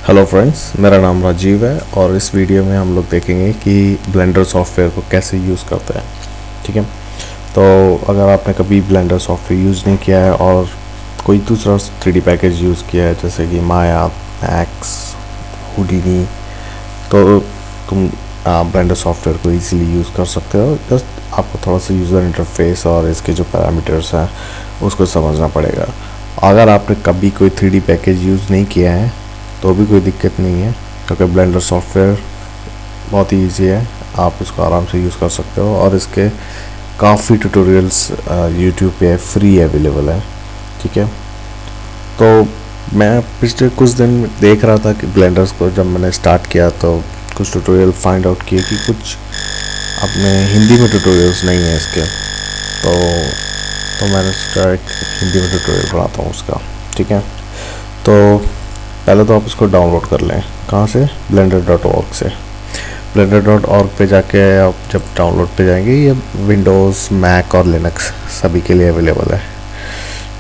Hello friends, मेरा नाम राजीव है और इस वीडियो में हम लोग देखेंगे कि ब्लेंडर सॉफ्टवेयर को कैसे यूज़ करते हैं। ठीक है, तो अगर आपने कभी ब्लेंडर सॉफ्टवेयर यूज़ नहीं किया है और कोई दूसरा 3D पैकेज यूज़ किया है जैसे कि माया, मैक्स, हुडिनी, तो तुम ब्लेंडर सॉफ्टवेयर को इजीली यूज़ कर सकते हो। जस्ट आपको थोड़ा सा यूज़र इंटरफेस और इसके जो पैरामीटर्स हैं उसको समझना पड़ेगा। अगर आपने कभी कोई 3D पैकेज यूज़ नहीं किया है तो भी कोई दिक्कत नहीं है, क्योंकि ब्लेंडर सॉफ्टवेयर बहुत ही ईजी है, आप इसको आराम से यूज़ कर सकते हो और इसके काफ़ी ट्यूटोरियल्स यूट्यूब पे फ्री अवेलेबल है। ठीक है, तो मैं पिछले कुछ दिन देख रहा था कि ब्लेंडर्स को जब मैंने स्टार्ट किया तो कुछ ट्यूटोरियल फाइंड आउट किए कि कुछ अपने हिंदी में ट्यूटोरियल्स नहीं है इसके, तो मैंने सोचा एक हिंदी में ट्यूटोरियल बनाता हूँ उसका। ठीक है, तो पहले तो आप इसको डाउनलोड कर लें। कहाँ से? blender.org से। blender.org पे जाके आप जब डाउनलोड पे जाएंगे, ये विंडोज़, मैक और लिनक्स सभी के लिए अवेलेबल है।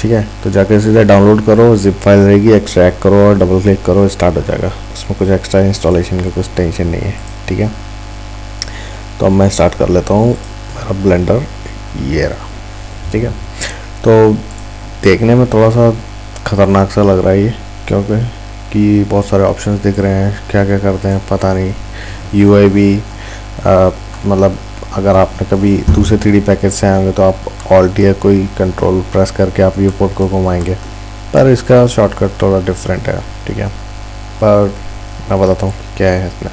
ठीक है, तो जाके सीधा डाउनलोड करो, जिप फाइल रहेगी, एक्सट्रैक्ट करो और डबल क्लिक करो, स्टार्ट हो जाएगा। उसमें कुछ एक्स्ट्रा इंस्टॉलेशन का कुछ टेंशन नहीं है। ठीक है, तो अब मैं स्टार्ट कर लेता हूँ। मेरा ब्लेंडर ये रहा। ठीक है, तो देखने में थोड़ा सा ख़तरनाक सा लग रहा है ये, क्योंकि कि बहुत सारे ऑप्शंस दिख रहे हैं, क्या क्या करते हैं पता नहीं। यूआई भी मतलब अगर आपने कभी दूसरे 3D पैकेज से आएंगे तो आप ऑल्ट या कोई कंट्रोल प्रेस करके आप व्यू पोर्ट को घुमाएंगे, पर इसका शॉर्टकट थोड़ा डिफरेंट है। ठीक है, पर मैं बताता हूँ क्या है इसमें।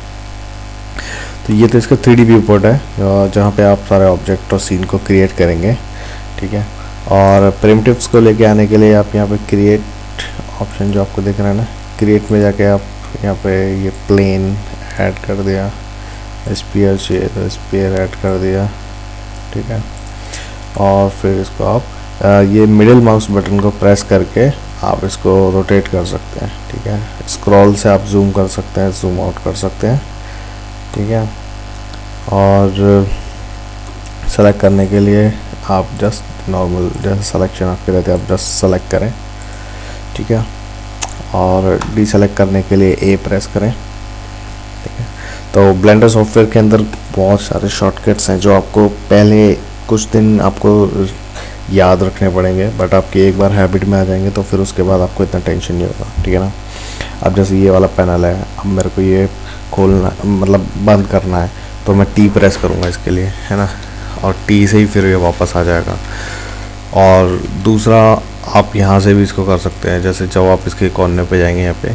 तो ये तो इसका 3D व्यू पोर्ट है, जहाँ पे आप सारे ऑब्जेक्ट और सीन को क्रिएट करेंगे। ठीक है, और प्रिमिटिव्स को लेके आने के लिए आप यहाँ पे क्रिएट ऑप्शन जो आपको दिख रहा है ना, क्रिएट में जाके आप यहाँ पे ये प्लेन ऐड कर दिया, स्पीयर चाहिए तो स्पीयर ऐड कर दिया। ठीक है, और फिर इसको आप ये मिडिल माउस बटन को प्रेस करके आप इसको रोटेट कर सकते हैं। ठीक है, स्क्रॉल से आप जूम कर सकते हैं, जूम आउट कर सकते हैं। ठीक है, और सेलेक्ट करने के लिए आप जस्ट नॉर्मल जैसे सिलेक्शन आपके रहते हैं, आप जस्ट सेलेक्ट करें। ठीक है, और डीसेलेक्ट करने के लिए ए प्रेस करें। ठीक है, तो ब्लेंडर सॉफ्टवेयर के अंदर बहुत सारे शॉर्टकट्स हैं जो आपको पहले कुछ दिन आपको याद रखने पड़ेंगे, बट आपकी एक बार हैबिट में आ जाएंगे तो फिर उसके बाद आपको इतना टेंशन नहीं होगा। ठीक है ना। अब जैसे ये वाला पैनल है, अब मेरे को ये खोलना मतलब बंद करना है तो मैं टी प्रेस करूँगा इसके लिए, है ना, और टी से ही फिर ये वापस आ जाएगा। और दूसरा आप यहाँ से भी इसको कर सकते हैं, जैसे जब आप इसके कॉर्नर पे जाएंगे, यहाँ पे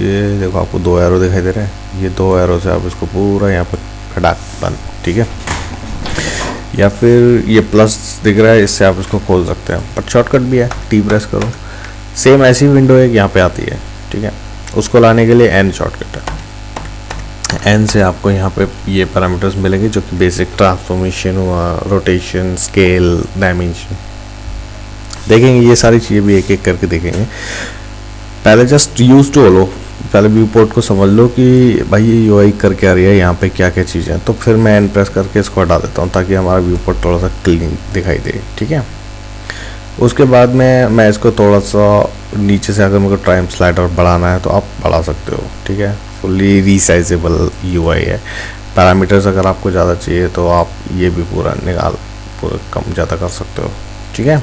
ये देखो आपको 2 एरो दिखाई दे रहे हैं, ये 2 एरो से आप इसको पूरा यहाँ पे खड़ा बंद। ठीक है, या फिर ये प्लस दिख रहा है, इससे आप इसको खोल सकते हैं, बट शॉर्टकट भी है, टी प्रेस करो। सेम ऐसी विंडो एक यहाँ पे आती है। ठीक है, उसको लाने के लिए एन शॉर्टकट है, एन से आपको यहाँ पे ये पैरामीटर्स मिलेंगे जो कि बेसिक ट्रांसफॉर्मेशन हुआ, रोटेशन, स्केल, डायमेंशन देखेंगे। ये सारी चीज़ें भी एक एक करके देखेंगे। पहले जस्ट यूज टू लो, पहले व्यू पोर्ट को समझ लो कि भाई ये यूआई करके आ रही है, यहाँ पे क्या क्या चीज़ें हैं। तो फिर मैं एन प्रेस करके इसको हटा देता हूँ ताकि हमारा व्यू पोर्ट थोड़ा सा क्लीन दिखाई दे। ठीक है, उसके बाद में मैं इसको थोड़ा सा नीचे से, अगर मेरे को टाइम स्लाइडर बढ़ाना है तो आप बढ़ा सकते हो। ठीक है, फुल्ली रीसाइजेबल यूआई है। पैरामीटर्स अगर आपको ज़्यादा चाहिए तो आप ये भी पूरा कम ज़्यादा कर सकते हो। ठीक है,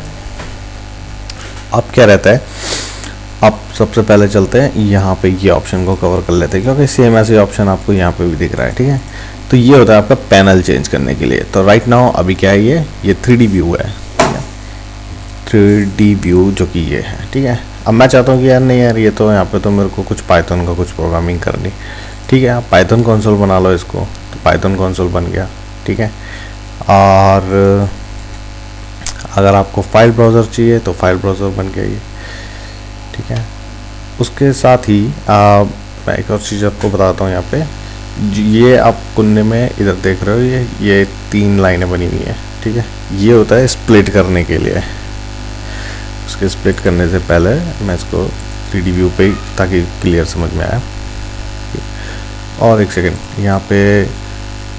अब क्या रहता है, अब सबसे पहले चलते हैं यहाँ पे, ये ऑप्शन को कवर कर लेते हैं क्योंकि सेम ऐसे ऑप्शन आपको यहाँ पे भी दिख रहा है। ठीक है, तो ये होता है आपका पैनल चेंज करने के लिए। तो राइट नाउ अभी क्या है, ये 3D व्यू है। 3D व्यू जो कि ये है। ठीक है, अब मैं चाहता हूँ कि यार नहीं यार, ये तो यहाँ पे तो मेरे को कुछ पाइथन का कुछ प्रोग्रामिंग करनी। ठीक है, आप पाइथन कंसोल बना लो इसको, तो पाइथन कंसोल बन गया। ठीक है, और अगर आपको फाइल ब्राउज़र चाहिए तो फाइल ब्राउज़र बन गया ये। ठीक है, उसके साथ ही मैं एक और चीज़ आपको बताता हूँ। यहाँ पे ये आप कुन्ने में इधर देख रहे हो, ये 3 लाइनें बनी हुई हैं। ठीक है, ये होता है स्प्लिट करने के लिए। उसके स्प्लिट करने से पहले मैं इसको 3D व्यू पे, ताकि क्लियर समझ में आया। और एक सेकेंड, यहाँ पे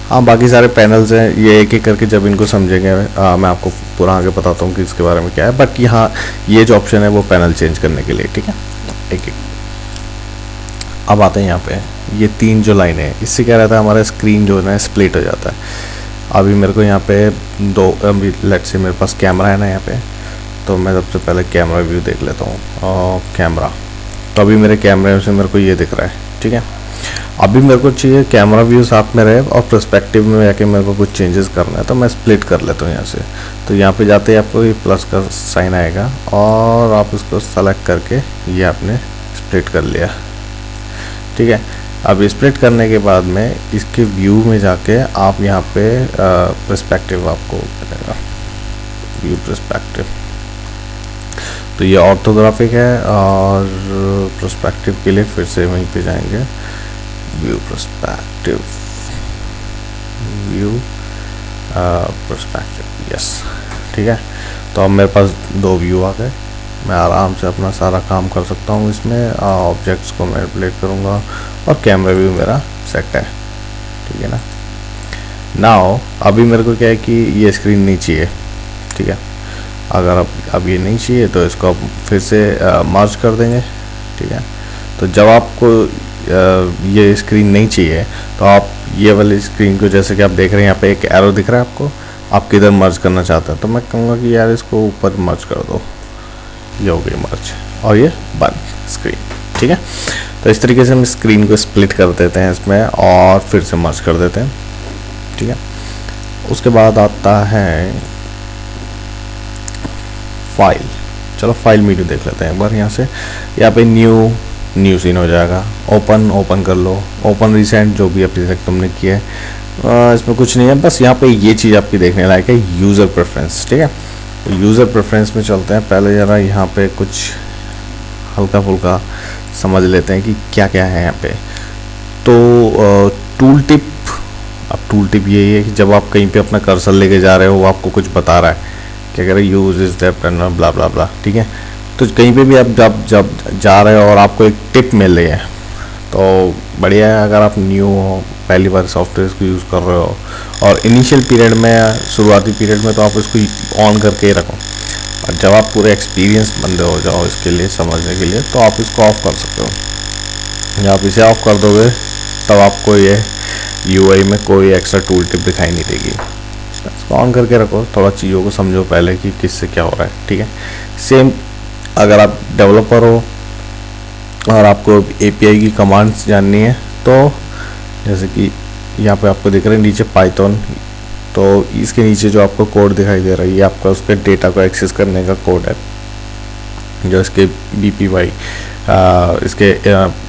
हाँ बाकी सारे पैनल्स हैं, ये एक एक करके जब इनको समझेंगे मैं आपको पूरा आगे बताता हूँ कि इसके बारे में क्या है। बट यहाँ ये जो ऑप्शन है वो पैनल चेंज करने के लिए। ठीक है, एक एक अब आते हैं यहाँ पे, ये 3 जो लाइनें हैं, इससे क्या रहता है हमारा स्क्रीन जो है ना स्प्लिट हो जाता है। अभी मेरे को यहाँ पे अभी लेट्स से मेरे पास कैमरा है ना यहाँ पे, तो मैं सबसे पहले कैमरा व्यू देख लेता हूँ। और कैमरा, तो अभी मेरे कैमरे से मेरे को ये दिख रहा है, ठीक है। अभी मेरे को चाहिए कैमरा व्यू साथ में रहे और पर्सपेक्टिव में जाके मेरे को कुछ चेंजेस करना है, तो मैं स्प्लिट कर लेता हूँ यहाँ से। तो यहाँ पे जाते ही आपको ये प्लस का साइन आएगा और आप इसको सेलेक्ट करके ये आपने स्प्लिट कर लिया, ठीक है। अब स्प्लिट करने के बाद में इसके व्यू में जाके आप यहाँ पे पर्सपेक्टिव आपको मिलेगा, व्यू पर्सपेक्टिव। तो ये ऑर्थोग्राफिक है और पर्सपेक्टिव के लिए फिर से वहीं पे जाएंगे, view perspective, view perspective, yes, ठीक है। तो अब मेरे पास 2 व्यू आ गए, मैं आराम से अपना सारा काम कर सकता हूँ इसमें। ऑब्जेक्ट्स को मैं प्लेट करूँगा और कैमरा व्यू मेरा सेट है, ठीक है ना। नाउ अभी मेरे को क्या है कि ये स्क्रीन नहीं चाहिए, ठीक है। अगर अब ये नहीं चाहिए तो इसको आप फिर से मर्ज कर देंगे, ठीक है। तो जब आपको ये स्क्रीन नहीं चाहिए तो आप ये वाली स्क्रीन को, जैसे कि आप देख रहे हैं यहाँ पे एक एरो दिख रहा है आपको, आप किधर मर्ज करना चाहते हैं, तो मैं कहूँगा कि यार इसको ऊपर मर्ज कर दो, ये हो गई मर्ज और ये बंद स्क्रीन, ठीक है। तो इस तरीके से हम स्क्रीन को स्प्लिट कर देते हैं इसमें और फिर से मर्ज कर देते हैं, ठीक है। उसके बाद आता है फाइल। चलो फाइल मेन्यू देख लेते हैं एक बार। यहाँ से यहाँ पे न्यू सीन हो जाएगा, ओपन कर लो, ओपन रिसेंट जो भी अभी तक तुमने किया है इसमें कुछ नहीं है, बस यहाँ पे ये चीज़ आपकी देखने लायक है, यूज़र प्रेफरेंस, ठीक है। तो यूज़र प्रेफरेंस में चलते हैं, पहले ज़रा यहाँ पे कुछ हल्का फुल्का समझ लेते हैं कि क्या क्या है यहाँ पे। तो टूल टिप, अब टूल टिप यही है कि जब आप कहीं पे अपना कर्सर लेके जा रहे हो वो आपको कुछ बता रहा है, क्या कह रहे हैं, यूज इज दैट ब्ला ब्ला ब्ला, ठीक है। तो कहीं पे भी आप जब जा रहे हो और आपको एक टिप मिल रही है तो बढ़िया है। अगर आप न्यू हो, पहली बार सॉफ्टवेयर को यूज़ कर रहे हो और इनिशियल पीरियड में, शुरुआती पीरियड में, तो आप इसको ऑन करके ही रखो। और जब आप पूरे एक्सपीरियंस बंदे हो जाओ इसके लिए, समझने के लिए, तो आप इसको ऑफ कर सकते हो। जब आप इसे ऑफ कर दोगे तब आपको ये यूआई में कोई एक्स्ट्रा टूल टिप दिखाई नहीं देगी। इसको ऑन करके रखो, थोड़ा चीज़ों को समझो पहले कि किससे क्या हो रहा है, ठीक है। सेम अगर आप डेवलपर हो और आपको एपीआई की कमांड्स जाननी है, तो जैसे कि यहाँ पे आपको दिख रहा है नीचे पाइथन, तो इसके नीचे जो आपको कोड दिखाई दे रहा है ये आपका उसके डेटा को एक्सेस करने का कोड है, जो इसके बीपीवाई इसके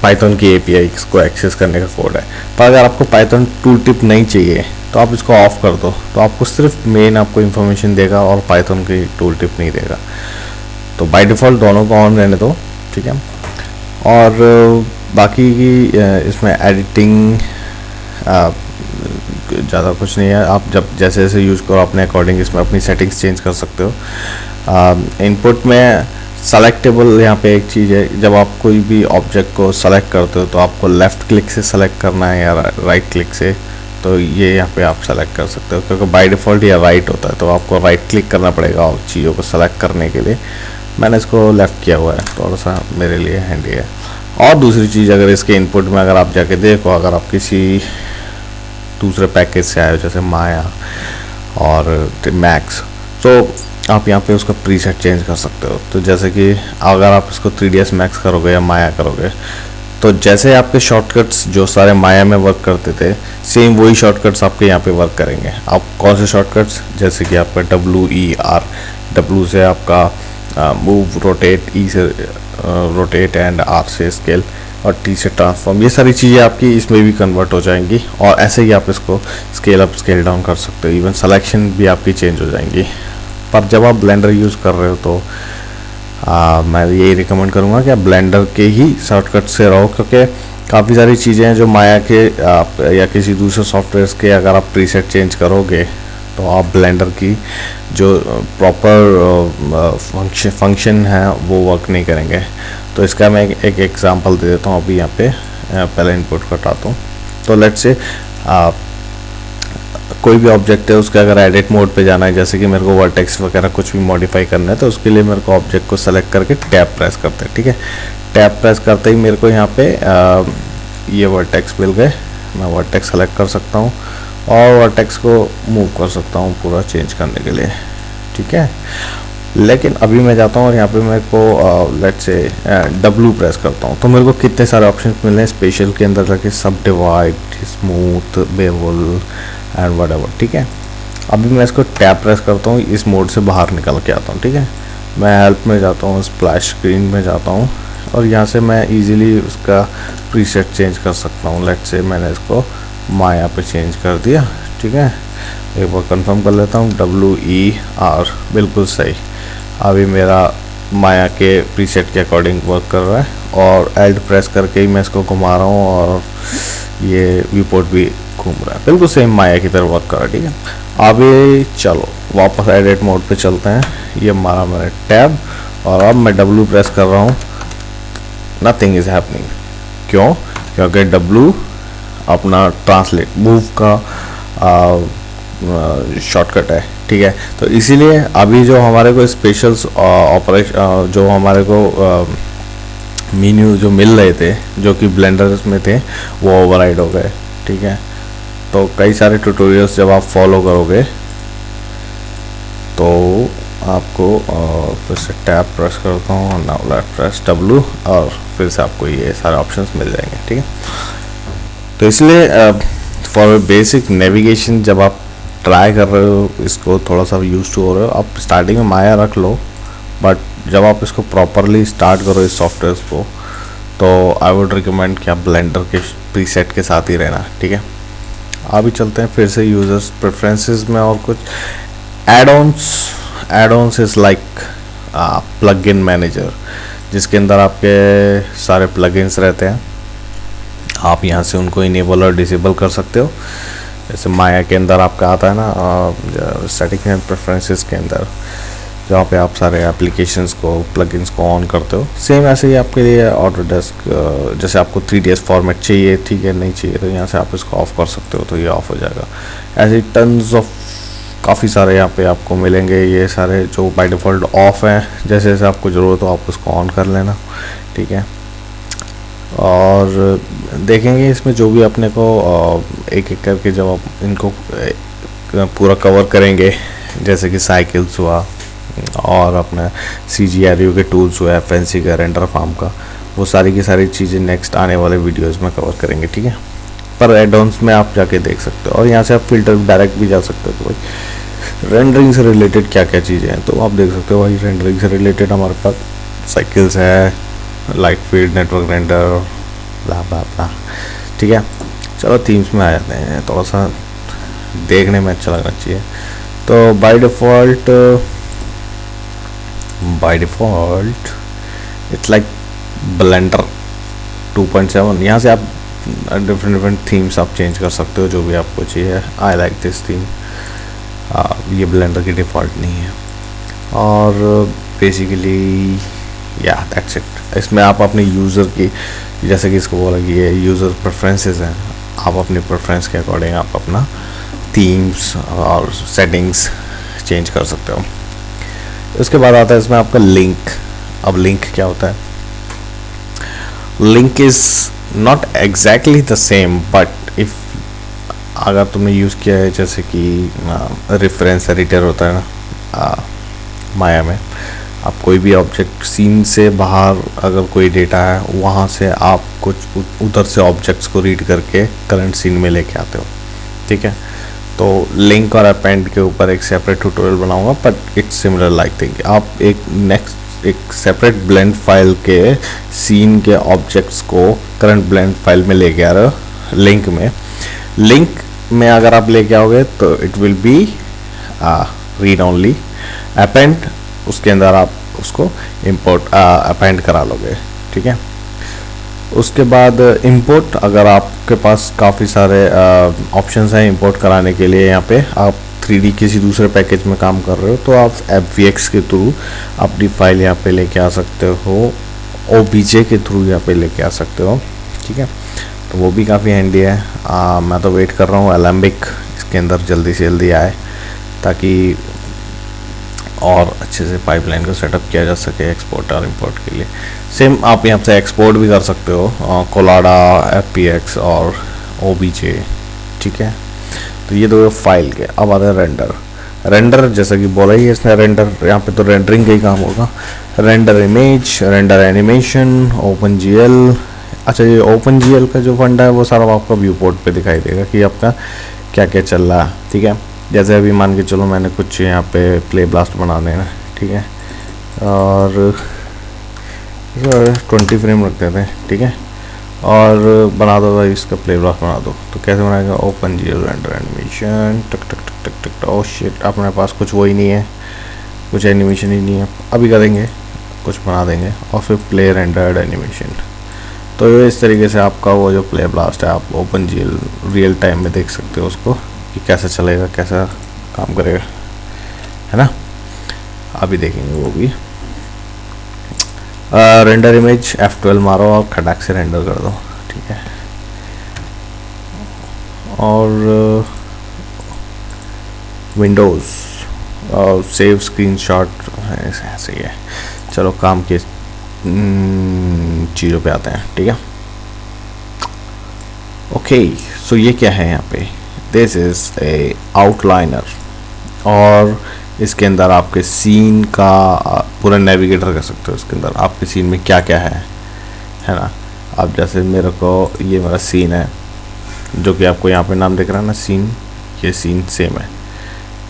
पाइथन की एपीआई को एक्सेस करने का कोड है। तो अगर आपको पाइथन टूल टिप नहीं चाहिए तो आप इसको ऑफ कर दो, तो आपको सिर्फ मेन आपको इन्फॉर्मेशन देगा और पाइथन की टूल टिप नहीं देगा। तो बाय डिफ़ॉल्ट दोनों को ऑन रहने दो, ठीक है। और बाकी की इसमें एडिटिंग ज़्यादा कुछ नहीं है, आप जब जैसे जैसे यूज़ करो अपने अकॉर्डिंग इसमें अपनी सेटिंग्स चेंज कर सकते हो। इनपुट में सेलेक्टेबल यहाँ पे एक चीज़ है, जब आप कोई भी ऑब्जेक्ट को सेलेक्ट करते हो तो आपको लेफ़्ट क्लिक से सेलेक्ट करना है या राइट क्लिक से, तो ये यहाँ पे आप सेलेक्ट कर सकते हो, क्योंकि बाय डिफ़ॉल्ट ये राइट होता है, तो आपको राइट क्लिक करना पड़ेगा और चीज़ों को सेलेक्ट करने के लिए। मैंने इसको लेफ़्ट किया हुआ है, थोड़ा सा मेरे लिए हैंडी है। और दूसरी चीज़, अगर इसके इनपुट में अगर आप जाके देखो, अगर आप किसी दूसरे पैकेज से आए हो जैसे माया और मैक्स, तो आप यहाँ पे उसका प्रीसेट चेंज कर सकते हो। तो जैसे कि अगर आप इसको 3ds मैक्स करोगे या माया करोगे, तो जैसे आपके शॉर्टकट्स जो सारे माया में वर्क करते थे, सेम वही शॉर्टकट्स आपके यहाँ पे वर्क करेंगे। आप कौन से शॉर्टकट्स, जैसे कि आपका WER, W से आपका मूव, रोटेट, E से रोटेट एंड R से स्केल और T से ट्रांसफॉर्म, ये सारी चीज़ें आपकी इसमें भी कन्वर्ट हो जाएंगी। और ऐसे ही आप इसको स्केल अप स्केल डाउन कर सकते हो, इवन सिलेक्शन भी आपकी चेंज हो जाएंगी। पर जब आप ब्लेंडर यूज़ कर रहे हो तो मैं यही रिकमेंड करूँगा कि आप ब्लेंडर के ही शॉर्टकट से रहो, क्योंकि काफ़ी सारी चीज़ें हैं जो माया के आप या किसी दूसरे सॉफ्टवेयर के अगर आप प्रीसेट चेंज करोगे तो आप ब्लेंडर की जो प्रॉपर फंक्शन है वो वर्क नहीं करेंगे। तो इसका मैं एक एग्जांपल दे देता हूँ। अभी यहाँ पे पहले इनपुट कटाता हूँ। तो लेट्स से कोई भी ऑब्जेक्ट है, उसके अगर एडिट मोड पे जाना है, जैसे कि मेरे को वर्टेक्स वगैरह कुछ भी मॉडिफाई करना है, तो उसके लिए मेरे को ऑब्जेक्ट को सेलेक्ट करके टैब प्रेस करते हैं, ठीक है। टैब प्रेस करते ही मेरे को यहाँ पे ये वर्टेक्स मिल गए, मैं वर्टेक्स सेलेक्ट कर सकता हूँ और वर्टेक्स को मूव कर सकता हूँ पूरा चेंज करने के लिए, ठीक है। लेकिन अभी मैं जाता हूँ और यहाँ पे मेरे को लेट्स से W प्रेस करता हूँ तो मेरे को कितने सारे ऑप्शन मिल रहे हैं स्पेशल के अंदर जाके, सब divide, smooth, bevel and whatever, ठीक है। अभी मैं इसको टैप प्रेस करता हूँ, इस मोड से बाहर निकल के आता हूँ, ठीक है। मैं हेल्प में जाता हूँ, स्प्लैश स्क्रीन में जाता हूँ और यहाँ से मैं इजीली उसका प्रीसेट चेंज कर सकता हूँ। लेट्स से मैंने इसको माया पे चेंज कर दिया, ठीक है। एक बार कंफर्म कर लेता हूँ, WER बिल्कुल सही। अभी मेरा माया के प्रीसेट के अकॉर्डिंग वर्क कर रहा है और एल्ट प्रेस करके ही मैं इसको घुमा रहा हूँ और ये व्यूपोर्ट भी घूम रहा है, बिल्कुल सेम माया की तरह वर्क कर रहा है, ठीक है। अभी चलो वापस एडिट मोड पे चलते हैं। ये मारा मैंने टैब और अब मैं W प्रेस कर रहा हूँ, नथिंग इज हैपनिंग। क्यों? क्योंकि W अपना ट्रांसलेट मूव का शॉर्टकट है, ठीक है। तो इसीलिए अभी जो हमारे को स्पेशल्स ऑपरेशन जो हमारे को मेन्यू जो मिल रहे थे जो कि ब्लेंडर में थे वो ओवरराइड हो गए, ठीक है। तो कई सारे ट्यूटोरियल्स जब आप फॉलो करोगे तो आपको फिर से टैब प्रेस करता हूँ, नाउ लेट प्रेस W और फिर से आपको ये सारे ऑप्शंस मिल जाएंगे, ठीक है। तो इसलिए फॉर बेसिक नेविगेशन जब आप ट्राई कर रहे हो, इसको थोड़ा सा यूज टू हो रहे हो, आप स्टार्टिंग में माया रख लो, बट जब आप इसको प्रॉपरली स्टार्ट करो इस सॉफ्टवेयर को तो आई वुड रिकमेंड कि आप ब्लेंडर के प्रीसेट के साथ ही रहना, ठीक है। अभी चलते हैं फिर से यूजर्स प्रेफरेंसेस में और कुछ add-ons is like plugin manager, जिसके अंदर आपके सारे प्लगइन्स रहते हैं। आप यहाँ से उनको इनेबल और डिसेबल कर सकते हो। जैसे माया के अंदर आपका आता है ना सेटिंग एंड प्रेफरेंसेस के अंदर, जहाँ पे आप सारे एप्लीकेशंस को प्लगइन्स को ऑन करते हो, सेम ऐसे ही आपके लिए ऑटोडेस्क जैसे आपको 3ds फॉर्मेट चाहिए, ठीक है, नहीं चाहिए तो यहाँ से आप इसको ऑफ कर सकते हो तो ये ऑफ हो जाएगा। ऐसे टन्स ऑफ काफ़ी सारे यहाँ पे आपको मिलेंगे, ये सारे जो बाय डिफ़ॉल्ट ऑफ हैं, जैसे जैसे आपको ज़रूरत हो आप उसको ऑन कर लेना, ठीक है। और देखेंगे इसमें जो भी अपने को एक एक करके जब आप इनको पूरा कवर करेंगे, जैसे कि साइकिल्स हुआ और अपना CGRU के टूल्स हुआ, FNC का, रेंडर फार्म का, वो सारी की सारी चीज़ें नेक्स्ट आने वाले वीडियोस में कवर करेंगे, ठीक है। पर एड-ऑन्स में आप जाके देख सकते हो और यहाँ से आप फिल्टर डायरेक्ट भी जा सकते हो। तो भाई रेंडरिंग से रिलेटेड क्या क्या चीज़ें हैं तो आप देख सकते हो। भाई रेंडरिंग से रिलेटेड हमारे पास साइकिल्स है, लाइट फील्ड, नेटवर्क रेंडर, ब्ला ब्ला ब्ला, ठीक है। चलो थीम्स में आ जाते हैं, थोड़ा सा देखने में अच्छा लगना चाहिए। तो by default it's like blender 2.7। यहाँ से आप डिफरेंट थीम्स आप चेंज कर सकते हो जो भी आपको चाहिए। आई लाइक दिस थीम, ये ब्लेंडर की डिफ़ॉल्ट नहीं है। और बेसिकली या दैट्स इट। इसमें आप अपने यूज़र की, जैसे कि इसको बोला कि ये यूज़र प्रेफरेंसेस हैं, आप अपनी प्रेफरेंस के अकॉर्डिंग आप अपना थीम्स और सेटिंग्स चेंज कर सकते हो। उसके बाद आता है इसमें आपका लिंक। अब लिंक क्या होता है? Link is not exactly the same, but if अगर तुमने यूज़ किया है, जैसे कि रेफरेंस एडिटर होता है ना माया में, आप कोई भी ऑब्जेक्ट सीन से बाहर अगर कोई डेटा है वहाँ से आप कुछ उधर से ऑब्जेक्ट्स को रीड करके करंट सीन में लेके आते हो, ठीक है। तो लिंक और अपेंड के ऊपर एक सेपरेट ट्यूटोरियल बनाऊंगा, but it's similar like thing. आप एक सेपरेट ब्लेंड फाइल के सीन के ऑब्जेक्ट्स को करंट ब्लेंड फाइल में लेके आ रहे हो लिंक में अगर आप लेके आओगे तो it will be read only. Append, उसके अंदर आप उसको इंपोर्ट अपेंड करा लोगे, ठीक है। उसके बाद इंपोर्ट, अगर आपके पास काफ़ी सारे ऑप्शंस हैं इंपोर्ट कराने के लिए, यहाँ पे आप 3D किसी दूसरे पैकेज में काम कर रहे हो तो आप FBX के थ्रू अपनी फाइल यहाँ पे लेके आ सकते हो, OBJ के थ्रू यहाँ पे लेके आ सकते हो, ठीक है। तो वो भी काफ़ी हैंडी है। मैं तो वेट कर रहा हूँ Alembic इसके अंदर जल्दी से जल्दी आए, ताकि और अच्छे से पाइपलाइन को सेटअप किया जा सके एक्सपोर्ट और इंपोर्ट के लिए। सेम आप यहाँ से एक्सपोर्ट भी कर सकते हो, कोलाडा, FPX और OBJ, ठीक है। तो ये दो फाइल के। अब आता है रेंडर। रेंडर जैसा कि बोला ही है इसने, रेंडर यहाँ पे तो रेंडरिंग का ही काम होगा। Render image, render animation, OpenGL। अच्छा, ये OpenGL का जो फंडा है वो सारा आपका व्यू पोर्ट पे दिखाई देगा कि आपका क्या क्या चल रहा है, ठीक है। जैसे अभी मान के चलो मैंने कुछ यहाँ पे प्ले ब्लास्ट बनाने हैं, ठीक है, और 20 फ्रेम रख देते हैं, ठीक है, और बना दो भाई इसका प्ले ब्लास्ट बना दो। तो कैसे बनाएगा? OpenGL रेंडर एनिमेशन, टक टक टक टक टक। ओह शिट, अपने पास कुछ वो ही नहीं है, कुछ एनिमेशन ही नहीं है। अभी करेंगे, कुछ बना देंगे और फिर प्ले रेंडर्ड एनिमेशन। तो इस तरीके से आपका वो जो प्ले ब्लास्ट है आप OpenGL रियल टाइम में देख सकते हो उसको कि कैसा चलेगा, कैसा काम करेगा, है ना। अभी देखेंगे वो भी। रेंडर इमेज F12 मारो और खटाक से रेंडर कर दो, ठीक है। और विंडोज़ और सेव स्क्रीनशॉट ऐसे ही है। चलो काम के चीज़ों पे आते हैं, ठीक है। ओके, सो ये क्या है यहाँ पे? दिस इज़ ए आउटलाइनर, और इसके अंदर आपके सीन का पूरा नेविगेटर कर सकते हो। इसके अंदर आपके सीन में क्या क्या है ना। अब जैसे मेरे को ये मेरा सीन है जो कि आपको यहाँ पे नाम दिख रहा है ना, सीन। ये सीन सेम है,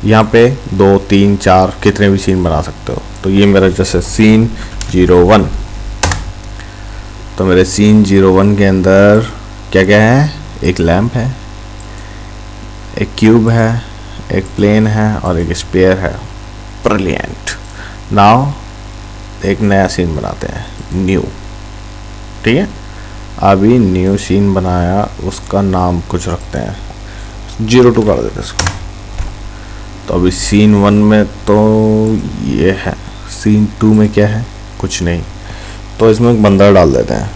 यहाँ पे 2, 3, 4 कितने भी सीन बना सकते हो। तो ये मेरा जैसे सीन 01, तो मेरे सीन 01 के अंदर क्या क्या है? एक लैंप है, एक क्यूब है, एक प्लेन है और एक स्पेयर है। ब्रिलियंट। नाउ एक नया सीन बनाते हैं, न्यू, ठीक है। अभी न्यू सीन बनाया, उसका नाम कुछ रखते हैं, 02 कर देते हैं इसको। तो अभी सीन 1 में तो ये है, सीन 2 में क्या है? कुछ नहीं। तो इसमें एक बंदर डाल देते हैं।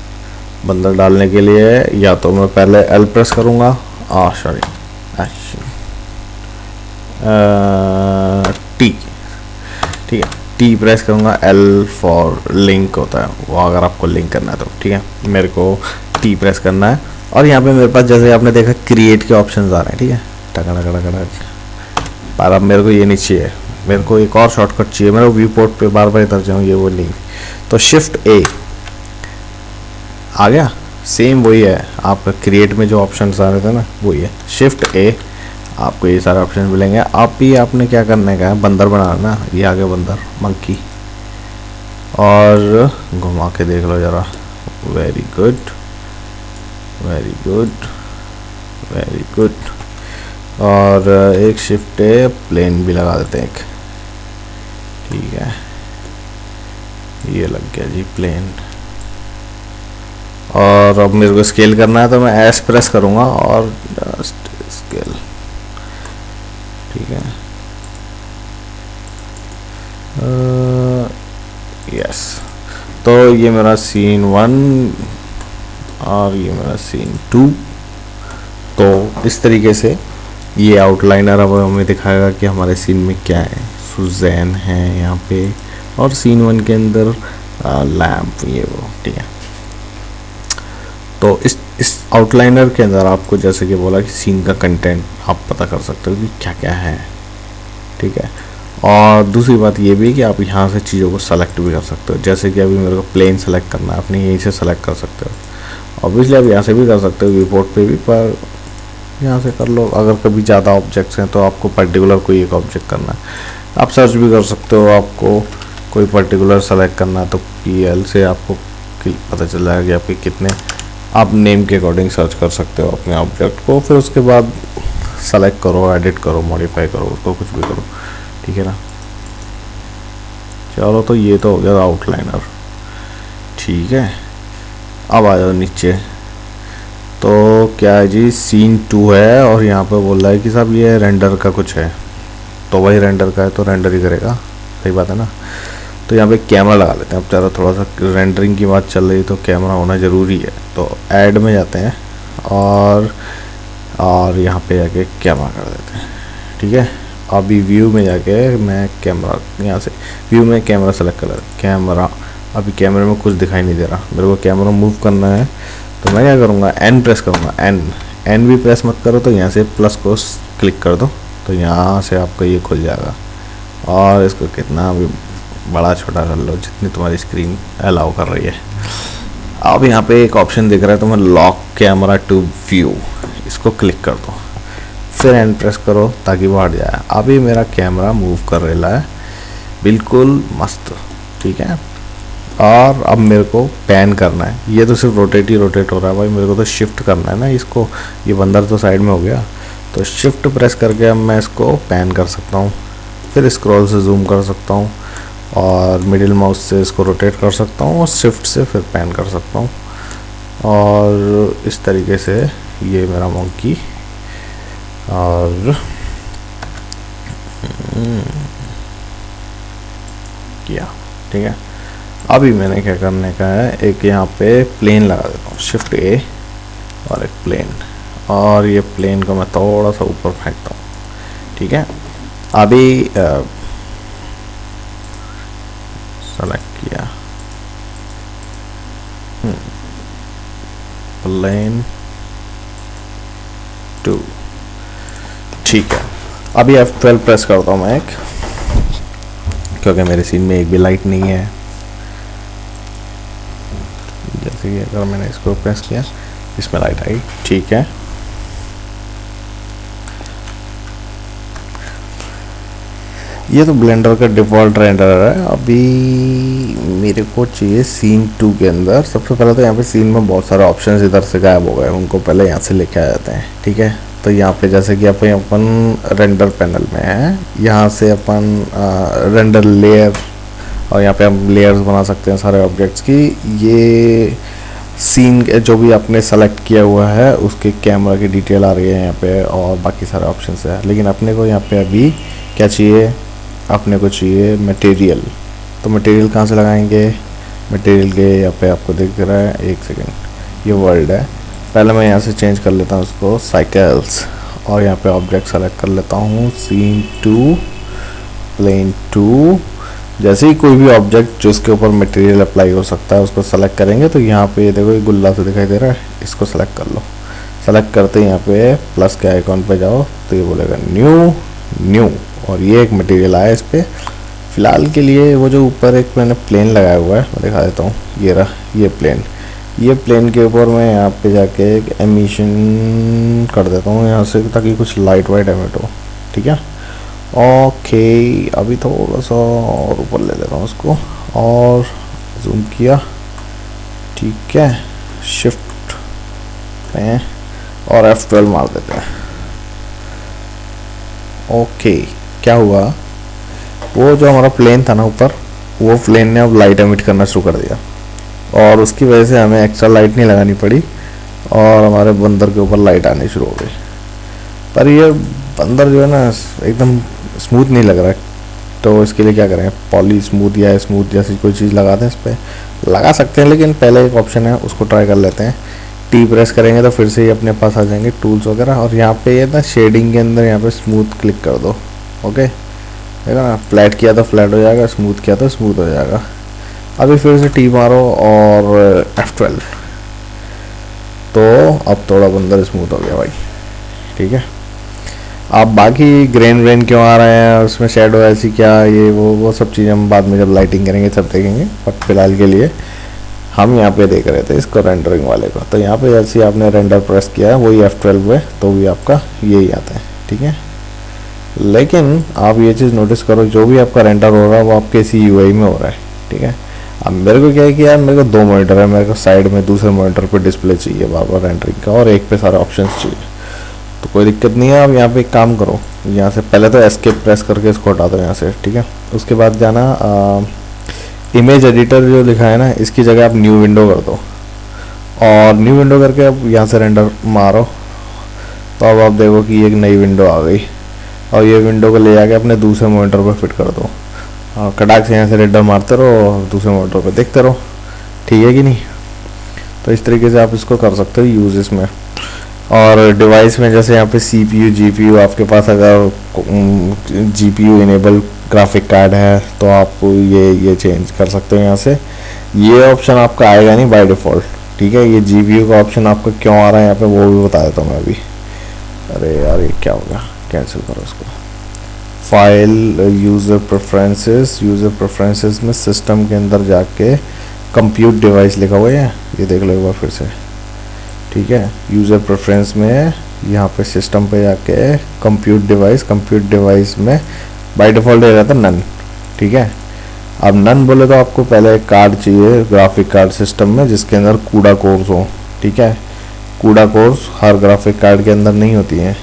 बंदर डालने के लिए या तो मैं पहले L प्रेस करूँगा, सॉरी T, ठीक है, T प्रेस करूँगा। L फॉर लिंक होता है वो, अगर आपको लिंक करना है तो, ठीक है। मेरे को T प्रेस करना है और यहाँ पे मेरे पास जैसे आपने देखा क्रिएट के ऑप्शंस आ रहे हैं, ठीक है, टका। पर अब मेरे को ये नहीं चाहिए, मेरे को एक और शॉर्टकट चाहिए। मेरे को व्यू पोर्ट पे बार बार इधर जाऊँ, ये वो नहीं। तो Shift A आ गया, सेम वही है। आपका क्रिएट में जो ऑप्शंस आ रहे थे ना, वही है। Shift A, आपको ये सारे ऑप्शन मिलेंगे। आप ही आपने क्या करने का है? बंदर बनाना। ये आ गया बंदर, मंकी, और घुमा के देख लो ज़रा। Very good, very good, very good. और एक Shift A, प्लेन भी लगा देते हैं एक, ठीक है। ये लग गया जी प्लेन। और अब मेरे को स्केल करना है तो मैं S प्रेस करूँगा और जस्ट स्केल, ठीक है। यस, तो ये मेरा सीन 1 और ये मेरा सीन 2। तो इस तरीके से ये आउटलाइनर अब हमें दिखाएगा कि हमारे सीन में क्या है। सुजैन है यहाँ पे, और सीन 1 के अंदर लैम्प, ये वो, ठीक है। तो इस आउटलाइनर के अंदर आपको जैसे कि बोला कि सीन का कंटेंट आप पता कर सकते हो कि क्या क्या है, ठीक है। और दूसरी बात ये भी कि आप यहाँ से चीज़ों को सेलेक्ट भी कर सकते हो। जैसे कि अभी मेरे को प्लेन सेलेक्ट करना है, अपने यहीं से सेलेक्ट कर सकते हो। ऑब्वियसली आप यहाँ से भी कर सकते हो, व्यू पोर्ट पे भी, पर यहाँ से कर लो। अगर कभी ज़्यादा ऑब्जेक्ट्स हैं तो आपको पर्टिकुलर कोई एक ऑब्जेक्ट करना है, आप सर्च भी कर सकते हो। आपको कोई पर्टिकुलर सेलेक्ट करना है तो PL से आपको पता चल जाएगा कि आपके कितने, आप नेम के अकॉर्डिंग सर्च कर सकते हो अपने ऑब्जेक्ट को। फिर उसके बाद सेलेक्ट करो, एडिट करो, मॉडिफाई करो, उसको कुछ भी करो, ठीक है ना। चलो, तो ये तो हो गया आउटलाइनर, ठीक है। अब आ जाओ नीचे। तो क्या है जी, सीन 2 है और यहाँ पे बोल रहा है कि साहब ये रेंडर का कुछ है। तो वही रेंडर का है तो रेंडर ही करेगा, सही बात है ना। तो यहाँ पे कैमरा लगा लेते हैं। अब ज़रा थोड़ा सा रेंडरिंग की बात चल रही है तो कैमरा होना ज़रूरी है। तो ऐड में जाते हैं और यहाँ पे जाके कैमरा कर देते हैं, ठीक है। अभी व्यू में जाके मैं कैमरा, यहाँ से व्यू में कैमरा सेलेक्ट कर, कैमरा, अभी कैमरे में कुछ दिखाई नहीं दे रहा, मेरे को कैमरा मूव करना है तो मैं क्या करूँगा, एन प्रेस करूँगा, एन भी प्रेस मत करो, तो यहाँ से प्लस को क्लिक कर दो, तो यहाँ से आपका ये खुल जाएगा। और इसको कितना भी बड़ा छोटा कर लो जितनी तुम्हारी स्क्रीन अलाउ कर रही है। अब यहाँ पे एक ऑप्शन दिख रहा है तुम्हें, लॉक कैमरा टू व्यू, इसको क्लिक कर दो, फिर एंड प्रेस करो ताकि वो हट जाए। अभी मेरा कैमरा मूव कर रहा है बिल्कुल मस्त, ठीक है। और अब मेरे को पैन करना है, ये तो सिर्फ रोटेट ही रोटेट हो रहा है भाई, मेरे को तो शिफ्ट करना है ना इसको, ये बंदर तो साइड में हो गया, तो शिफ्ट प्रेस करके अब मैं इसको पैन कर सकता हूँ, फिर स्क्रॉल से जूम कर सकता हूँ, और मिडिल माउस से इसको रोटेट कर सकता हूँ, और शिफ्ट से फिर पैन कर सकता हूँ। और इस तरीके से ये मेरा मंकी, और किया, ठीक है। अभी मैंने क्या करने का है, एक यहाँ पे प्लेन लगा देता हूँ, शिफ्ट ए और एक प्लेन, और ये प्लेन को मैं थोड़ा सा ऊपर फेंकता हूँ, ठीक है। अभी सेलेक्ट किया प्लेन 2, ठीक है। अभी F12 प्रेस करता हूँ मैं एक, क्योंकि मेरे सीन में एक भी लाइट नहीं है। जैसे कि अगर मैंने इसको प्रेस किया, इसमें लाइट आई, ठीक है। ये तो ब्लेंडर का डिफ़ॉल्ट रेंडर है। अभी मेरे को चाहिए सीन 2 के अंदर। सबसे पहले तो यहाँ पे सीन में बहुत सारे ऑप्शंस इधर से गायब हो गए, उनको पहले यहाँ से लेके आ जाते हैं, ठीक है। तो यहाँ पे जैसे कि अपन रेंडर पैनल में है, यहाँ से अपन रेंडर लेयर, और यहाँ पे हम लेयर्स बना सकते हैं सारे ऑब्जेक्ट्स की। ये सीन जो भी आपने सेलेक्ट किया हुआ है उसके कैमरा की डिटेल आ रही है यहाँ पे, और बाकी सारे ऑप्शंस है। लेकिन अपने को यहाँ पे अभी क्या चाहिए, अपने को चाहिए मटेरियल। तो मटेरियल कहाँ से लगाएंगे, मटेरियल के यहाँ पे आपको दिख रहा है, एक सेकेंड, ये वर्ल्ड है। पहले मैं यहाँ से चेंज कर लेता हूँ उसको साइकिल्स, और यहाँ पे ऑब्जेक्ट सेलेक्ट कर लेता हूँ, सीन 2 प्लेन 2। जैसे ही कोई भी ऑब्जेक्ट जो उसके ऊपर मटेरियल अप्लाई हो सकता है उसको सेलेक्ट करेंगे, तो यहाँ पे देखो ये गुल्ला से दिखाई दे रहा है, इसको सेलेक्ट कर लो। सेलेक्ट करते ही यहाँ पे प्लस के आइकॉन पे जाओ, तो ये बोलेगा न्यू, और ये एक मटेरियल आया इस पर। फ़िलहाल के लिए वो जो ऊपर एक मैंने प्लेन लगाया हुआ है, मैं दिखा देता हूँ, ये रहा ये प्लेन। ये प्लेन के ऊपर मैं यहाँ पे जाके एक एमिशन कर देता हूँ यहाँ से, ताकि कुछ लाइट वाइट एमिट हो, ठीक है। ओके, अभी थोड़ा सा और ऊपर ले लेता हूँ उसको, और जूम किया, ठीक है। शिफ्ट पे और F12 मार देते हैं। ओके, क्या हुआ, वो जो हमारा प्लेन था ना ऊपर, वो प्लेन ने अब लाइट एमिट करना शुरू कर दिया, और उसकी वजह से हमें एक्स्ट्रा लाइट नहीं लगानी पड़ी, और हमारे बंदर के ऊपर लाइट आनी शुरू हो गई। पर ये बंदर जो है ना एकदम स्मूथ नहीं लग रहा है, तो इसके लिए क्या करें, पॉली स्मूथ या स्मूथ जैसी कोई चीज़ लगा दें, इस पर लगा सकते हैं। लेकिन पहले एक ऑप्शन है, उसको ट्राई कर लेते हैं। टी प्रेस करेंगे तो फिर से ही अपने पास आ जाएंगे टूल्स वगैरह, और यहाँ पे ये ना शेडिंग के अंदर यहाँ पे स्मूथ क्लिक कर दो। ओके, देखा ना, फ्लैट किया तो फ्लैट हो जाएगा, स्मूथ किया तो स्मूथ हो जाएगा। अभी फिर से टी मारो और F12, तो अब थोड़ा बंदर स्मूथ हो गया भाई, ठीक है। आप बाकी ग्रेन व्रेन क्यों आ रहे हैं, उसमें शेडो ऐसी क्या, ये वो सब चीज़ें हम बाद में जब लाइटिंग करेंगे तब देखेंगे। बट फिलहाल के लिए हम यहाँ पे देख रहे थे इसको, रेंडरिंग वाले को। तो यहाँ पे जैसे आपने रेंडर प्रेस किया है वही F12 है, तो भी आपका यही आता है, ठीक है। लेकिन आप ये चीज़ नोटिस करो, जो भी आपका रेंडर हो रहा है वो आपके इसी UI में हो रहा है, ठीक है। अब मेरे को क्या है कि यार मेरे को 2 मॉनिटर है, मेरे को साइड में दूसरे मॉनिटर पे डिस्प्ले चाहिए बार बार रेंडरिंग का, और एक पे सारे ऑप्शंस चाहिए, तो कोई दिक्कत नहीं है। अब यहाँ पे एक काम करो, यहाँ से पहले तो एस्केप प्रेस करके इसको हटा दो यहाँ से, ठीक है। उसके बाद जाना इमेज एडिटर जो लिखा है ना, इसकी जगह आप न्यू विंडो कर दो, और न्यू विंडो करके अब यहाँ से रेंडर मारो, तो अब आप देखो कि एक नई विंडो आ गई, और ये विंडो को ले जाके अपने दूसरे मॉनिटर पर फिट कर दो, और कटाक से यहाँ से रेंडर मारते रहो और दूसरे मॉनिटर पर देखते रहो, ठीक है कि नहीं। तो इस तरीके से आप इसको कर सकते हो यूज़ इसमें। और डिवाइस में जैसे यहाँ पे CPU GPU, आपके पास अगर GPU इनेबल ग्राफिक कार्ड है तो आप ये चेंज कर सकते हो यहाँ से। ये ऑप्शन आपका आएगा नहीं बाय डिफ़ॉल्ट, ठीक है। ये GPU का ऑप्शन आपका क्यों आ रहा है यहाँ पे वो भी बता देता हूँ मैं अभी। अरे यार ये क्या हो गया, कैंसिल करो इसको। फाइल यूज़र प्रेफरेंसेस में सिस्टम के अंदर जाके कंप्यूट डिवाइस लिखा हुआ है, ये देख लो एक बार फिर से, ठीक है। यूज़र प्रेफरेंस में यहाँ पे सिस्टम पे जाके कंप्यूट डिवाइस में बाय डिफ़ॉल्ट दे रहता नन, ठीक है। अब नन बोले तो आपको पहले एक कार्ड चाहिए, ग्राफिक कार्ड सिस्टम में जिसके अंदर कूडा कोर्स हो, ठीक है। कूडा कोर्स हर ग्राफिक कार्ड के अंदर नहीं होती हैं,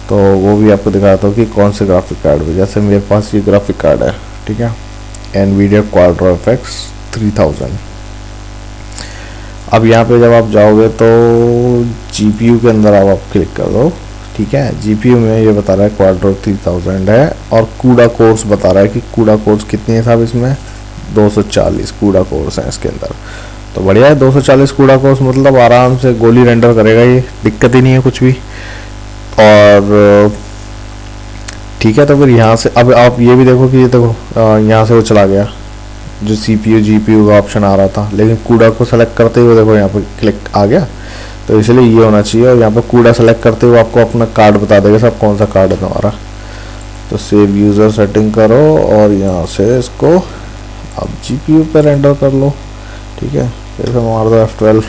तो वो भी आपको दिखाता हूँ कि कौन से ग्राफिक कार्ड में। जैसे मेरे पास ये ग्राफिक कार्ड है, ठीक है, NVIDIA Quadro FX 3000। अब यहाँ पे जब आप जाओगे तो GPU के अंदर आप क्लिक कर दो, ठीक है। GPU में ये बता रहा है Quadro 3000 है, और कूडा कोर्स बता रहा है कि कूडा कोर्स कितनी है साहब इसमें, 240 कूडा कोर्स है इसके अंदर। तो बढ़िया है, 240 कूडा कोर्स मतलब आराम से गोली रेंडर करेगा, ये दिक्कत ही नहीं है कुछ भी। और ठीक है, तो फिर यहाँ से अब आप ये भी देखो कि ये देखो यहाँ से वो चला गया जो CPU GPU का ऑप्शन आ रहा था, लेकिन कूडा को सेलेक्ट करते हुए देखो यहाँ पर क्लिक आ गया, तो इसलिए ये होना चाहिए। और यहाँ पर कूडा सेलेक्ट करते हुए आपको अपना कार्ड बता देगा सब कौन सा कार्ड है तुम्हारा। तो सेव यूज़र सेटिंग करो और यहाँ से इसको अब GPU पे रेंडर कर लो, ठीक है। फिर से मार दो F12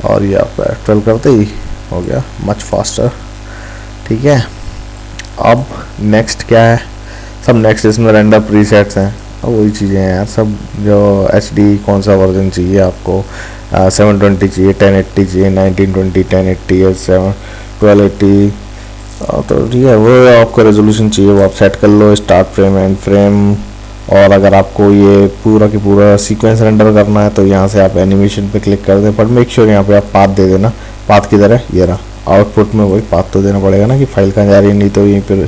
और ये आपका F12 करते ही हो गया मच फास्टर, ठीक है। अब नेक्स्ट क्या है, सब नेक्स्ट इसमें रेंडर प्रीसेट्स हैं, अब वही चीज़ें हैं यार सब, जो HD कौन सा वर्जन चाहिए आपको, 720 चाहिए, 1080 चाहिए, 1920, 1080 या 1280, तो ठीक है। वो आपको रेजोल्यूशन चाहिए वो आप सेट कर लो, स्टार्ट फ्रेम, एंड फ्रेम। और अगर आपको ये पूरा की पूरा सीक्वेंस रेंडर करना है तो यहाँ से आप एनिमेशन पे क्लिक कर दें, बट मेक श्योर यहाँ पे आप पाथ दे देना। पाथ किधर है, ये रहा, आउटपुट में वही पाथ तो देना पड़ेगा ना कि फाइल कहाँ जा रही है, नहीं तो यहीं पर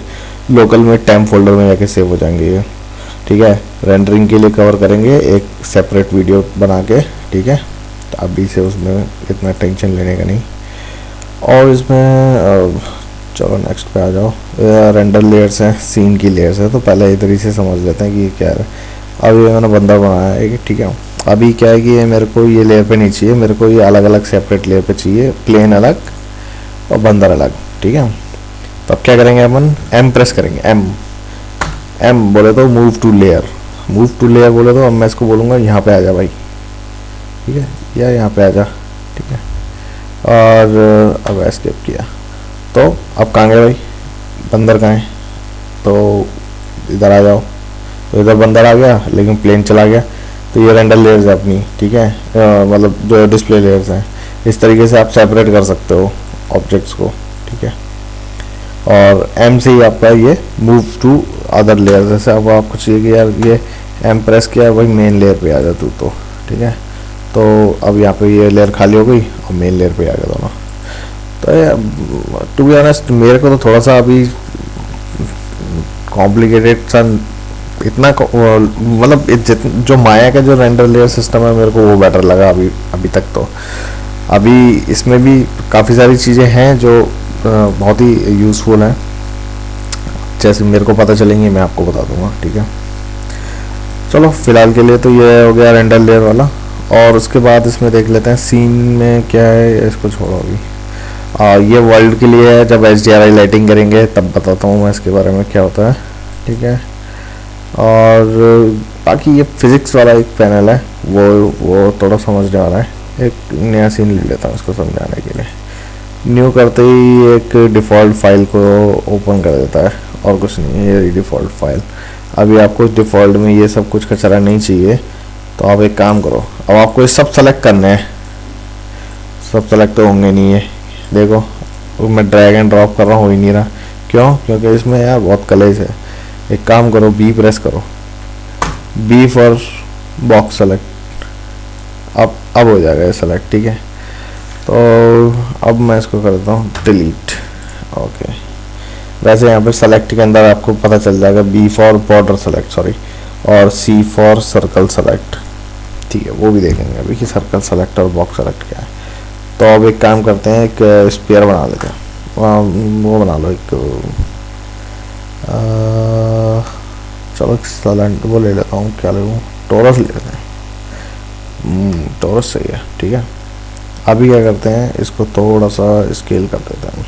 लोकल में टेम्प फोल्डर में जाके सेव हो जाएंगे ये, ठीक है। रेंडरिंग के लिए कवर करेंगे एक सेपरेट वीडियो बना के, ठीक है। तो अभी से उसमें इतना टेंशन लेने का नहीं। और इसमें चलो नेक्स्ट पे आ जाओ, रेंडर लेयर्स हैं, सीन की लेयर्स है, तो पहले इधर ही से समझ लेते हैं कि ये क्या है। अब ये मैंने बंदा बनाया है, ठीक है। अभी क्या है कि ये मेरे को ये लेयर पे नहीं चाहिए, मेरे को ये अलग अलग सेपरेट लेयर पे चाहिए, प्लेन अलग और बंदर अलग, ठीक है। तो अब क्या करेंगे अपन, M प्रेस करेंगे, M बोले तो मूव टू लेयर बोले तो अब मैं इसको बोलूँगा यहाँ पे आ जा भाई, ठीक है, या यहाँ पे आ जा, ठीक है। और अब एस्केप किया तो अब कहाँ गए भाई, बंदर कहाँ है, तो इधर आ जाओ, तो इधर बंदर आ गया लेकिन प्लेन चला गया। तो ये रेंडर लेयर्स है अपनी, ठीक है, मतलब जो डिस्प्ले लेयर्स हैं, इस तरीके से आप सेपरेट कर सकते हो ऑब्जेक्ट्स को, ठीक है। और M से ही आपका ये मूव टू अदर लेयर, जैसे अब आपको चाहिए कि यार ये M प्रेस किया भाई मेन लेयर पे आ जा तू, तो ठीक है। तो अब यहाँ पे ये लेयर खाली हो गई और मेन लेयर पे आ गया दोनों। तो टू बी ऑनेस्ट मेरे को तो थोड़ा सा अभी कॉम्प्लिकेटेड सा, इतना मतलब जो माया का जो रेंडर लेयर सिस्टम है मेरे को वो बेटर लगा अभी तक। तो अभी इसमें भी काफ़ी सारी चीज़ें हैं जो बहुत ही यूज़फुल हैं, जैसे मेरे को पता चलेंगी मैं आपको बता दूंगा, ठीक है। चलो फिलहाल के लिए तो ये हो गया रेंडर लेयर वाला। और उसके बाद इसमें देख लेते हैं सीन में क्या है, इसको छोड़ो अभी। ये वर्ल्ड के लिए है, जब HDRI लाइटिंग करेंगे तब बताता हूँ मैं इसके बारे में क्या होता है, ठीक है। और बाकी ये फिज़िक्स वाला एक पैनल है, वो थोड़ा समझने वाला है। एक नया सीन ले लेता हूँ इसको समझाने के लिए। न्यू करते ही एक डिफ़ॉल्ट फाइल को ओपन कर देता है और कुछ नहीं है, ये डिफ़ॉल्ट फाइल। अभी आपको डिफ़ॉल्ट में ये सब कुछ कचरा नहीं चाहिए, तो आप एक काम करो, अब आपको ये सब सेलेक्ट करने हैं। सब सेलेक्ट तो होंगे नहीं है, देखो मैं ड्रैग एंड ड्रॉप कर रहा हूँ, हो ही नहीं रहा। क्यों? क्योंकि इसमें यार बहुत कलेश है। एक काम करो, B प्रेस करो, B फॉर बॉक्स सेलेक्ट, अब हो जाएगा ये सेलेक्ट, ठीक है। तो अब मैं इसको कर देता हूँ डिलीट, ओके। वैसे यहाँ पे सेलेक्ट के अंदर आपको पता चल जाएगा B for border select, sorry, और C फॉर सर्कल सेलेक्ट, ठीक है। वो भी देखेंगे अभी कि सर्कल सेलेक्ट और बॉक्स सेलेक्ट क्या है। तो अब एक काम करते हैं, एक स्पेयर बना लेते हैं। वो बना लो एक चलो सिलेंडर वो ले लेता हूँ, क्या ले लूँ, टोरस ले लेते हैं। टोरस सही है, ठीक है। अभी क्या करते हैं, इसको थोड़ा सा स्केल कर देते हैं।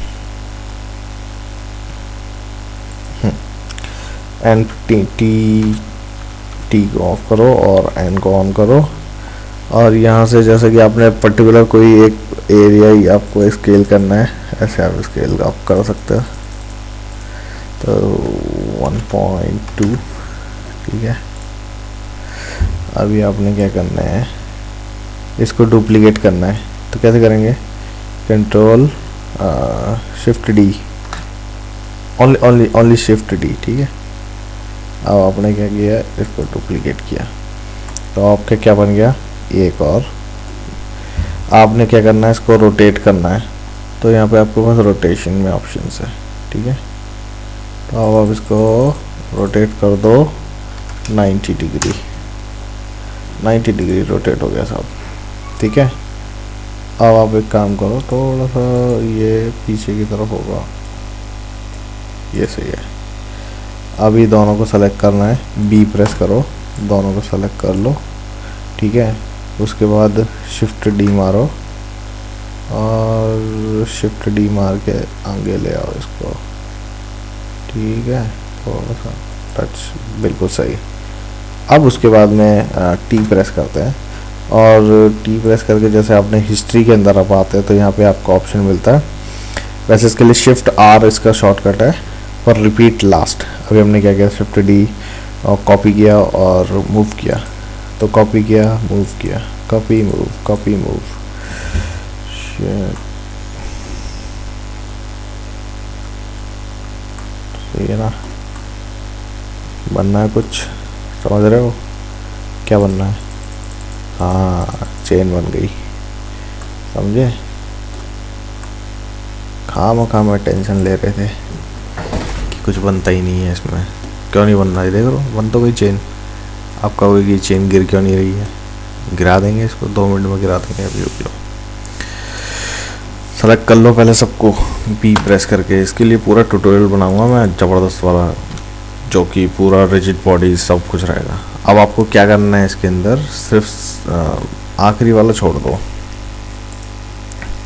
एन टी को ऑफ करो और एन को ऑन करो, और यहाँ से जैसे कि आपने पर्टिकुलर कोई एक एरिया ही आपको स्केल करना है, ऐसे आप स्केल आप कर सकते हो। तो 1.2 ठीक है। अभी आपने क्या करना है, इसको डुप्लीकेट करना है। तो कैसे करेंगे, control shift D, only shift D, ठीक है। अब आपने क्या किया, इसको डुप्लीकेट किया, तो आपका क्या बन गया, एक और। आपने क्या करना है, इसको रोटेट करना है। तो यहाँ पे आपके पास रोटेशन में ऑप्शंस है, ठीक है। तो अब आप इसको रोटेट कर दो 90 डिग्री, 90 डिग्री रोटेट हो गया साहब, ठीक है। अब आप एक काम करो, थोड़ा सा ये पीछे की तरफ होगा, ये सही है। अभी दोनों को सेलेक्ट करना है, बी प्रेस करो, दोनों को सेलेक्ट कर लो, ठीक है। उसके बाद शिफ्ट डी मारो और शिफ्ट डी मार के आगे ले आओ इसको, ठीक है। थोड़ा सा टच, बिल्कुल सही। अब उसके बाद में टी प्रेस करते हैं, और टी प्रेस करके जैसे आपने हिस्ट्री के अंदर आप आते हैं तो यहाँ पे आपको ऑप्शन मिलता है। वैसे इसके लिए शिफ्ट आर इसका शॉर्टकट है, और रिपीट लास्ट। अभी हमने क्या किया, शिफ्ट डी और कॉपी किया और मूव किया, तो कॉपी किया, मूव किया, कॉपी मूव, कॉपी मूव। सही है ना, बनना है कुछ, समझ रहे हो क्या बनना है। हाँ, चेन बन गई, समझे। खाम में टेंशन ले रहे थे कि कुछ बनता ही नहीं है इसमें, क्यों नहीं बन रहा है, देख लो बन तो गई चेन। आप कहोगे कि चेन गिर क्यों नहीं रही है, गिरा देंगे इसको, 2 मिनट में गिरा देंगे। अभी रुक लो, सेलेक्ट कर लो पहले सबको, बी प्रेस करके। इसके लिए पूरा ट्यूटोरियल बनाऊंगा मैं ज़बरदस्त वाला, जो कि पूरा रिजिड बॉडी सब कुछ रहेगा। अब आपको क्या करना है, इसके अंदर सिर्फ आखिरी वाला छोड़ दो,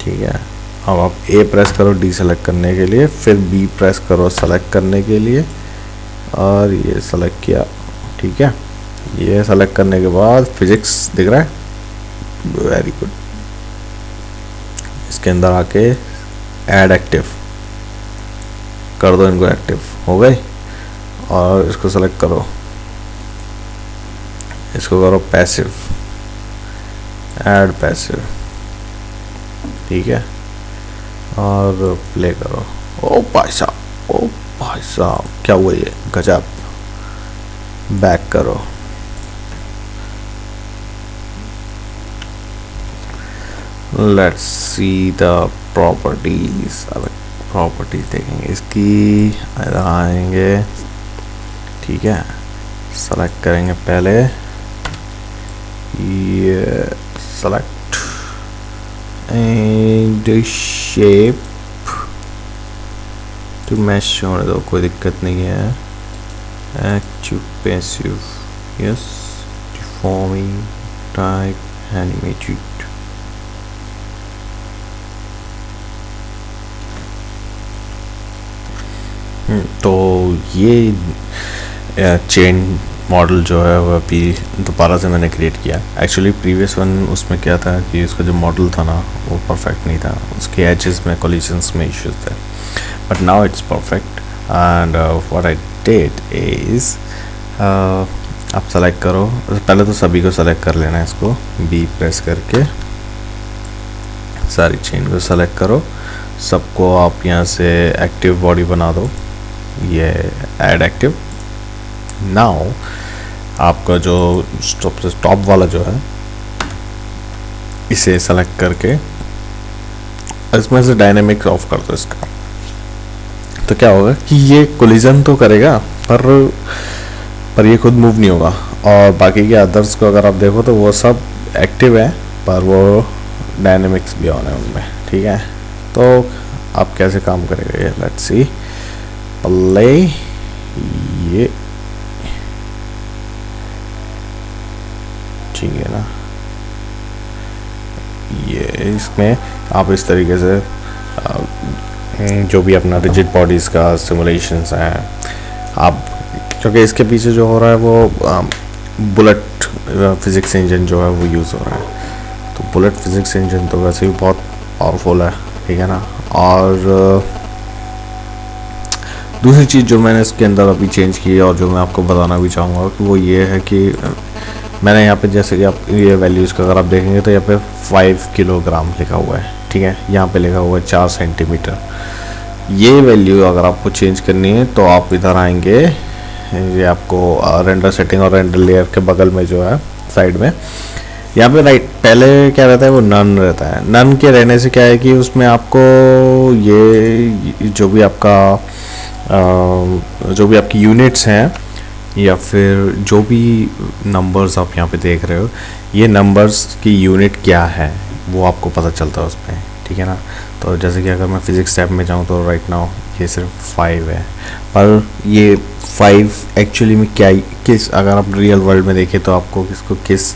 ठीक है। अब आप ए प्रेस करो डी सेलेक्ट करने के लिए, फिर बी प्रेस करो सेलेक्ट करने के लिए, और ये सेलेक्ट किया, ठीक है। ये सेलेक्ट करने के बाद फिजिक्स दिख रहा है, वेरी गुड। इसके अंदर आके ऐड एक्टिव कर दो, इनको एक्टिव हो गए, और इसको सेलेक्ट करो, इसको करो पैसिव, ऐड पैसिव, ठीक है, और प्ले करो। ओ भाई साहब, ओ भाई साहब, क्या हुआ ये, गजब। बैक करो, लेट्स सी द प्रॉपर्टीज। अब प्रॉपर्टीज देखेंगे इसकी, इधर आएंगे, ठीक है। सेलेक्ट करेंगे पहले ये, select and shape to match होने दो, कोई दिक्कत नहीं है। Active passive, yes, deforming type animated, तो ये चेन मॉडल जो है वो अभी दोबारा से मैंने क्रिएट किया। एक्चुअली प्रीवियस वन उसमें क्या था कि उसका जो मॉडल था ना वो परफेक्ट नहीं था, उसके एजेस में कोलिजन्स में इश्यूज थे, but now it's perfect. And what I did is, आप सेलेक्ट करो, पहले तो सभी को सेलेक्ट कर लेना है, इसको बी प्रेस करके सारी चेन को सेलेक्ट करो, सबको आप यहाँ से एक्टिव बॉडी बना दो, ये ऐड एक्टिव। नाउ आपका जो सबसे टॉप वाला जो है इसे सेलेक्ट करके इसमें से डायनेमिक ऑफ कर दो इसका, तो क्या होगा कि ये कोलिजन तो करेगा पर ये खुद मूव नहीं होगा, और बाकी के अदर्स को अगर आप देखो तो वो सब एक्टिव है पर वो डायनेमिक्स भी ऑन है उनमें, ठीक है। तो आप कैसे काम करेगा ये, लेट्स सी। प्ले, ये ठीक है ना, ये इसमें आप इस तरीके से जो भी अपना रिजिड बॉडीज़ का सिमुलेशंस हैं आप, क्योंकि इसके पीछे जो हो रहा है वो बुलेट फिज़िक्स इंजन जो है वो यूज़ हो रहा है। तो बुलेट फिज़िक्स इंजन तो वैसे भी बहुत पावरफुल है, ठीक है ना। और दूसरी चीज़ जो मैंने इसके अंदर अभी चेंज की है और जो मैं आपको बताना भी चाहूँगा कि वो ये है कि मैंने यहाँ पे, जैसे कि आप ये वैल्यूज़ का अगर आप देखेंगे तो यहाँ पे 5 किलोग्राम लिखा हुआ है, ठीक है। यहाँ पे लिखा हुआ है 4 सेंटीमीटर। ये वैल्यू अगर आपको चेंज करनी है तो आप इधर आएंगे, ये आपको रेंडर सेटिंग और रेंडर लेयर के बगल में जो है साइड में यहाँ पे राइट, पहले क्या रहता है वो नन रहता है। नन के रहने से क्या है कि उसमें आपको ये जो भी आपकी यूनिट्स हैं या फिर जो भी नंबर्स आप यहाँ पे देख रहे हो, ये नंबर्स की यूनिट क्या है वो आपको पता चलता है उसमें, ठीक है ना। तो जैसे कि अगर मैं फिज़िक्स टैब में जाऊँ तो राइट नाउ ये सिर्फ 5 है, पर ये 5 एक्चुअली में क्या, किस, अगर आप रियल वर्ल्ड में देखें तो आपको किस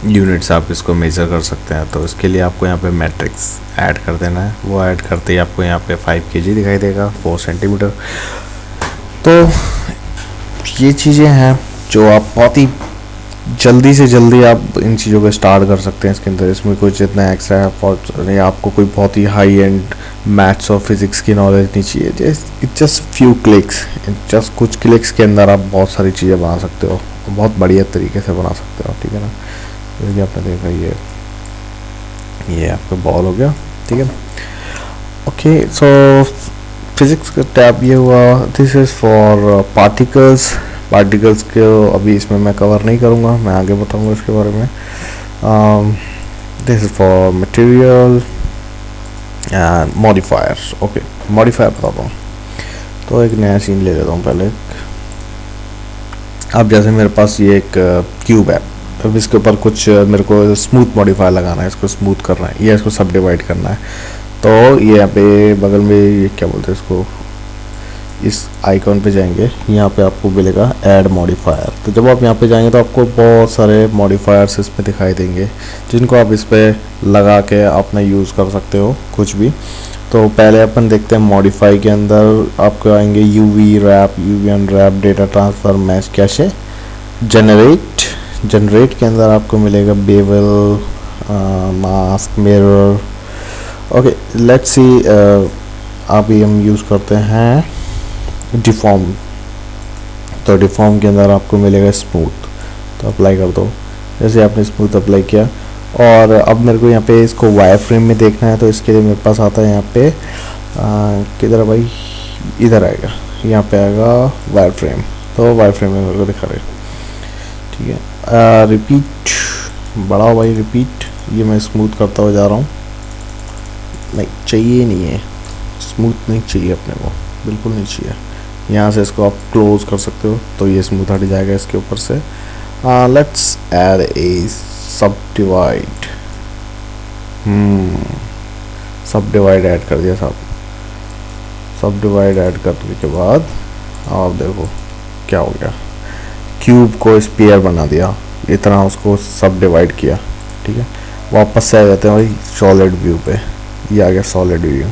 यूनिट्स आप इसको मेज़र कर सकते हैं। तो इसके लिए आपको यहाँ पे मैट्रिक्स ऐड कर देना है। वो ऐड करते ही आपको यहाँ पे 5 kg दिखाई देगा, 4 सेंटीमीटर। तो ये चीज़ें हैं जो आप बहुत ही जल्दी से जल्दी आप इन चीज़ों को स्टार्ट कर सकते हैं इसके अंदर। इसमें कुछ इतना एक्स्ट्रा है, आपको कोई बहुत ही हाई एंड मैथ्स और फिज़िक्स की नॉलेज नहीं चाहिए। जस्ट फ्यू क्लिक्स, जस्ट कुछ क्लिक्स के अंदर आप बहुत सारी चीज़ें बना सकते हो, बहुत बढ़िया तरीके से बना सकते हो, ठीक है ना। जैसे कि आपने देखा ये आपका बॉल हो गया, ठीक है। ओके, सो फिज़िक्स का टैब ये हुआ। दिस इज़ फॉर पार्टिकल्स के अभी इसमें मैं कवर नहीं करूँगा, मैं आगे बताऊँगा इसके बारे में। This is for material and modifiers. Okay, modifier बताता हूँ। तो एक नया सीन ले लेता हूँ पहले। अब जैसे मेरे पास ये एक क्यूब है, अब इसके ऊपर कुछ मेरे को स्मूथ मॉडिफायर लगाना है, इसको स्मूथ करना है या इसको सब डिवाइड करना है। तो ये यहाँ पे बगल में ये क्या बोलते हैं इसको, इस आइकॉन पे जाएंगे, यहाँ पे आपको मिलेगा ऐड मॉडिफायर। तो जब आप यहाँ पे जाएंगे तो आपको बहुत सारे मॉडिफायर्स इसमें दिखाई देंगे जिनको आप इस पर लगा के अपना यूज़ कर सकते हो कुछ भी। तो पहले अपन देखते हैं मॉडिफाई के अंदर आपको आएंगे UV wrap, UV unwrap, data transfer, match cache, generate के अंदर आपको मिलेगा bevel, mask, mirror. Okay, let's see, अभी हम यूज़ करते हैं डिफॉर्म। तो डिफॉर्म के अंदर आपको मिलेगा स्मूथ, तो अप्लाई कर दो। जैसे आपने स्मूथ अप्लाई किया, और अब मेरे को यहाँ पे इसको वायर फ्रेम में देखना है, तो इसके लिए मेरे पास आता है यहाँ पे किधर है भाई, इधर आएगा, यहाँ पे आएगा वायर फ्रेम। तो वायर फ्रेम में मेरे को दिखा रहे, ठीक है। रिपीट, बढ़ाओ भाई रिपीट। ये मैं स्मूथ करता हुआ जा रहा हूँ, नहीं चाहिए, नहीं है स्मूथ, नहीं चाहिए अपने को, बिल्कुल नहीं चाहिए। यहाँ से इसको आप क्लोज कर सकते हो तो ये स्मूथ हट जाएगा इसके ऊपर से। लेट्स ऐड ए सब डिवाइड, सब डिवाइड ऐड कर दिया साहब। सब डिवाइड ऐड करने के बाद आप देखो क्या हो गया, क्यूब को स्फीयर बना दिया, इतना उसको सब डिवाइड किया, ठीक है। वापस से आ जाते हैं भाई सॉलिड व्यू पे, ये आ गया सॉलिड व्यू।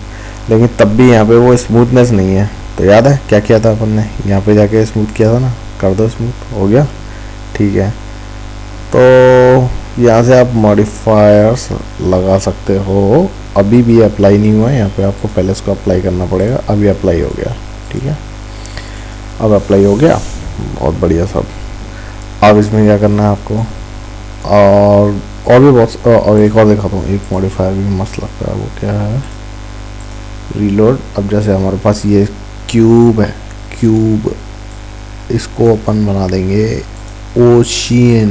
लेकिन तब भी यहाँ पे वो स्मूथनेस नहीं है। तो याद है क्या किया था अपन ने, यहाँ पे जाके स्मूथ किया था ना, कर दो स्मूथ, हो गया, ठीक है। तो यहाँ से आप मॉडिफायर्स लगा सकते हो। अभी भी अप्लाई नहीं हुआ है, यहाँ पे आपको पहले इसको अप्लाई करना पड़ेगा। अभी अप्लाई हो गया, ठीक है, अब अप्लाई हो गया, बहुत बढ़िया सब। अब इसमें क्या करना है आपको, और भी बहुत, और एक और दिखाता हूँ, एक मॉडिफायर भी मस्त लगता है, वो क्या है, रीलोड। अब जैसे हमारे पास ये क्यूब है, क्यूब इसको अपन बना देंगे ओशियन,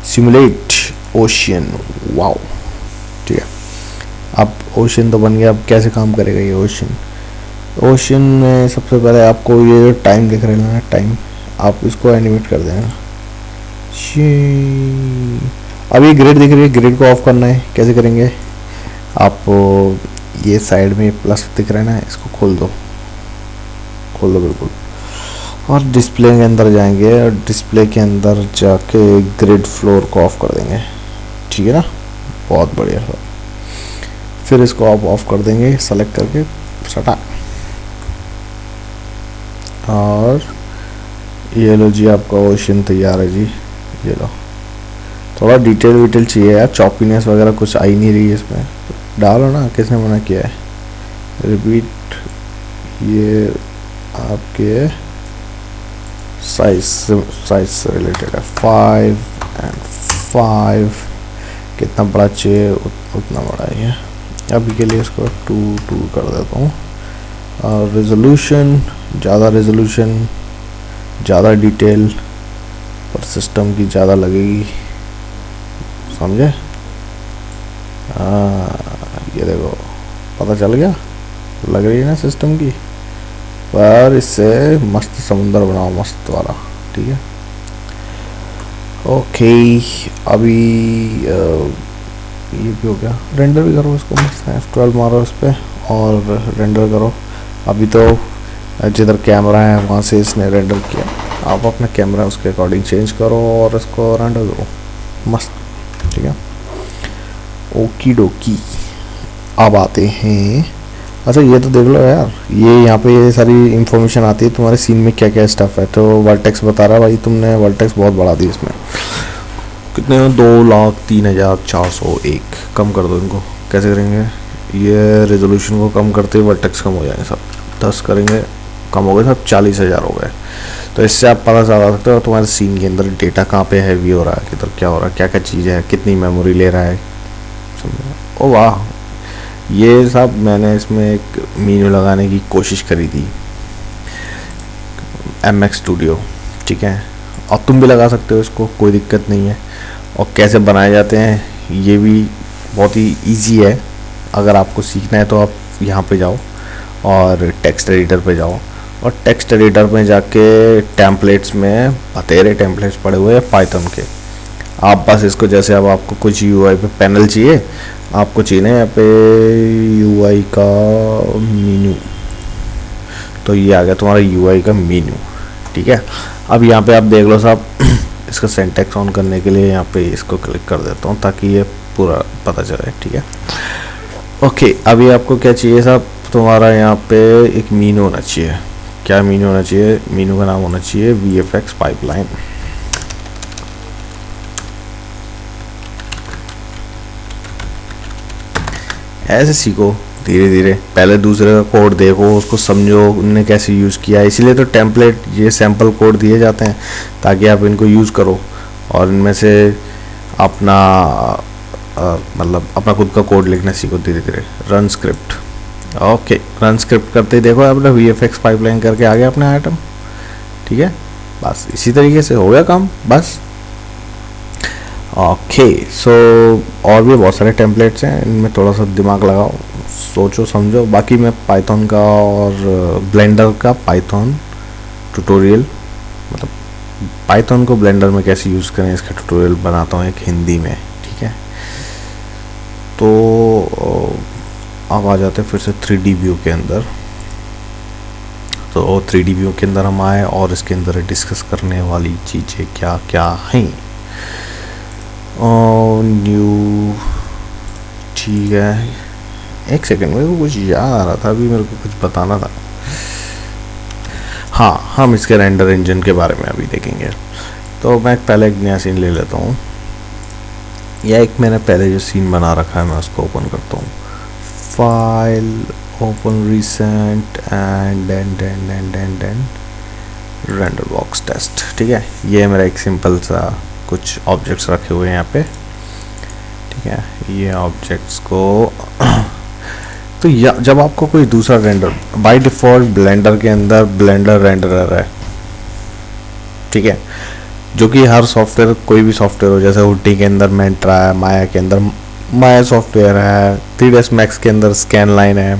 सिमुलेट ओशियन, वाओ, ठीक है। अब ओशियन तो बन गया, अब कैसे काम करेगा ये ओशियन। ओशियन में सबसे पहले आपको ये टाइम दिख रहा है ना, टाइम, आप इसको एनिमेट कर देना। अभी ग्रिड दिख रही है, ग्रिड को ऑफ करना है, कैसे करेंगे? आप ये साइड में प्लस दिख रहा है ना, इसको खोल दो, खोल दो बिल्कुल, और डिस्प्ले के अंदर जाएंगे और डिस्प्ले के अंदर जाके ग्रिड फ्लोर को ऑफ कर देंगे, ठीक है ना, बहुत बढ़िया सर। फिर इसको आप ऑफ कर देंगे सेलेक्ट करके सटा, और ये लो जी आपका ओशन तैयार है जी, ये लो। थोड़ा डिटेल चाहिए यार, चॉपीनेस वगैरह कुछ आई नहीं रही है इसमें, डालो ना, किसने मना किया है? रिपीट, ये आपके साइज से रिलेटेड है, 5 and 5, कितना बड़ा चाहिए उतना बड़ा ही है। अभी के लिए इसको 2 कर देता हूँ। और रेजोल्यूशन, ज़्यादा रेजोल्यूशन, ज़्यादा डिटेल पर सिस्टम की ज़्यादा लगेगी, समझे? ये देखो पता चल गया, लग रही है ना सिस्टम की, पर इससे मस्त समुंदर बनाओ, मस्त वाला, ठीक है। ओके, अभी ये भी हो गया, रेंडर भी करो इसको, F12 मारो इस पर और रेंडर करो। अभी तो जिधर कैमरा है वहाँ से इसने रेंडर किया, आप अपना कैमरा उसके अकॉर्डिंग चेंज करो और इसको रेंडर करो, मस्त, ठीक है। ओकी डोकी, अब आते हैं, अच्छा ये तो देख लो यार, ये यहाँ पे ये सारी इंफॉर्मेशन आती है तुम्हारे सीन में क्या क्या स्टफ है। तो वर्टेक्स बता रहा है भाई, तुमने वर्टेक्स बहुत बढ़ा दी इसमें, कितने 2,03,401, कम कर दो इनको, कैसे करेंगे? ये रेजोल्यूशन को कम करते ही वर्टेक्स कम हो जाएंगे सब, 10 करेंगे कम हो गए सब, 40,000 हो गए। तो इससे आप पता चला सकते हो तुम्हारे सीन के अंदर डेटा कहाँ पे हैवी हो रहा है, किधर क्या हो रहा है, क्या क्या चीज़ है, कितनी मेमोरी ले रहा है, समझे? ओ वाह, ये सब मैंने इसमें एक मेन्यू लगाने की कोशिश करी थी, MX स्टूडियो, ठीक है, और तुम भी लगा सकते हो इसको, कोई दिक्कत नहीं है। और कैसे बनाए जाते हैं ये भी बहुत ही इजी है, अगर आपको सीखना है तो आप यहाँ पे जाओ और टेक्स्ट एडिटर पे जाओ, और टेक्स्ट एडिटर में जाके टेम्पलेट्स में बतेरे टेम्पलेट्स पड़े हुए हैं पाइथन के, आप बस इसको, जैसे अब आपको कुछ UI पे पैनल चाहिए, आपको चाहिए ना यहाँ पे UI का मेन्यू, तो ये आ गया तुम्हारा UI का मेन्यू, ठीक है। अब यहाँ पे आप देख लो साहब, इसका सिंटैक्स ऑन करने के लिए यहाँ पे इसको क्लिक कर देता हूँ ताकि ये पूरा पता चले, ठीक है। ओके, अभी आपको क्या चाहिए साहब, तुम्हारा यहाँ पे एक मेन्यू होना चाहिए। क्या मेन्यू होना चाहिए? मेन्यू का नाम होना चाहिए VFX पाइपलाइन। ऐसे सीखो धीरे धीरे, पहले दूसरे का कोड देखो, उसको समझो उनने कैसे यूज़ किया, इसीलिए तो टेम्पलेट, ये सैम्पल कोड दिए जाते हैं ताकि आप इनको यूज़ करो और इनमें से अपना मतलब अपना खुद का कोड लिखना सीखो धीरे धीरे। Run script, okay, run script करते ही देखो अपना VFX पाइपलाइन करके आ गया अपना आइटम, ठीक है। बस इसी तरीके से हो गया काम, बस। ओके, सो और भी बहुत सारे टेम्पलेट्स हैं, इनमें थोड़ा सा दिमाग लगाओ, सोचो समझो। बाकी मैं पाइथन का और ब्लेंडर का पाइथन ट्यूटोरियल, मतलब पाइथन को ब्लेंडर में कैसे यूज़ करें इसका ट्यूटोरियल बनाता हूँ एक हिंदी में, ठीक है। तो अब आ जाते हैं फिर से 3D व्यू के अंदर। तो 3D व्यू के अंदर हम आए और इसके अंदर डिस्कस करने वाली चीज़ें क्या क्या हैं। न्यू, ठीक है, एक सेकंड, मेरे को कुछ याद आ रहा था, अभी मेरे को कुछ बताना था। हाँ, हम इसके रेंडर इंजन के बारे में अभी देखेंगे। तो मैं पहले एक नया सीन ले लेता हूँ, या एक मैंने पहले जो सीन बना रखा है मैं उसको ओपन करता हूँ, file, open recent and then render box test, ठीक है। ये मेरा एक सिंपल सा कुछ ऑब्जेक्ट्स रखे हुए हैं यहाँ पे, ठीक है। ये ऑब्जेक्ट्स को तो जब आपको कोई दूसरा रेंडर, बाय डिफ़ॉल्ट ब्लेंडर के अंदर ब्लेंडर रेंडरर है, ठीक है, जो कि हर सॉफ्टवेयर, कोई भी सॉफ्टवेयर हो, जैसे हुडी के अंदर मेंट्रा है, माया के अंदर माया सॉफ्टवेयर है, 3ds Max के अंदर स्कैन लाइन है,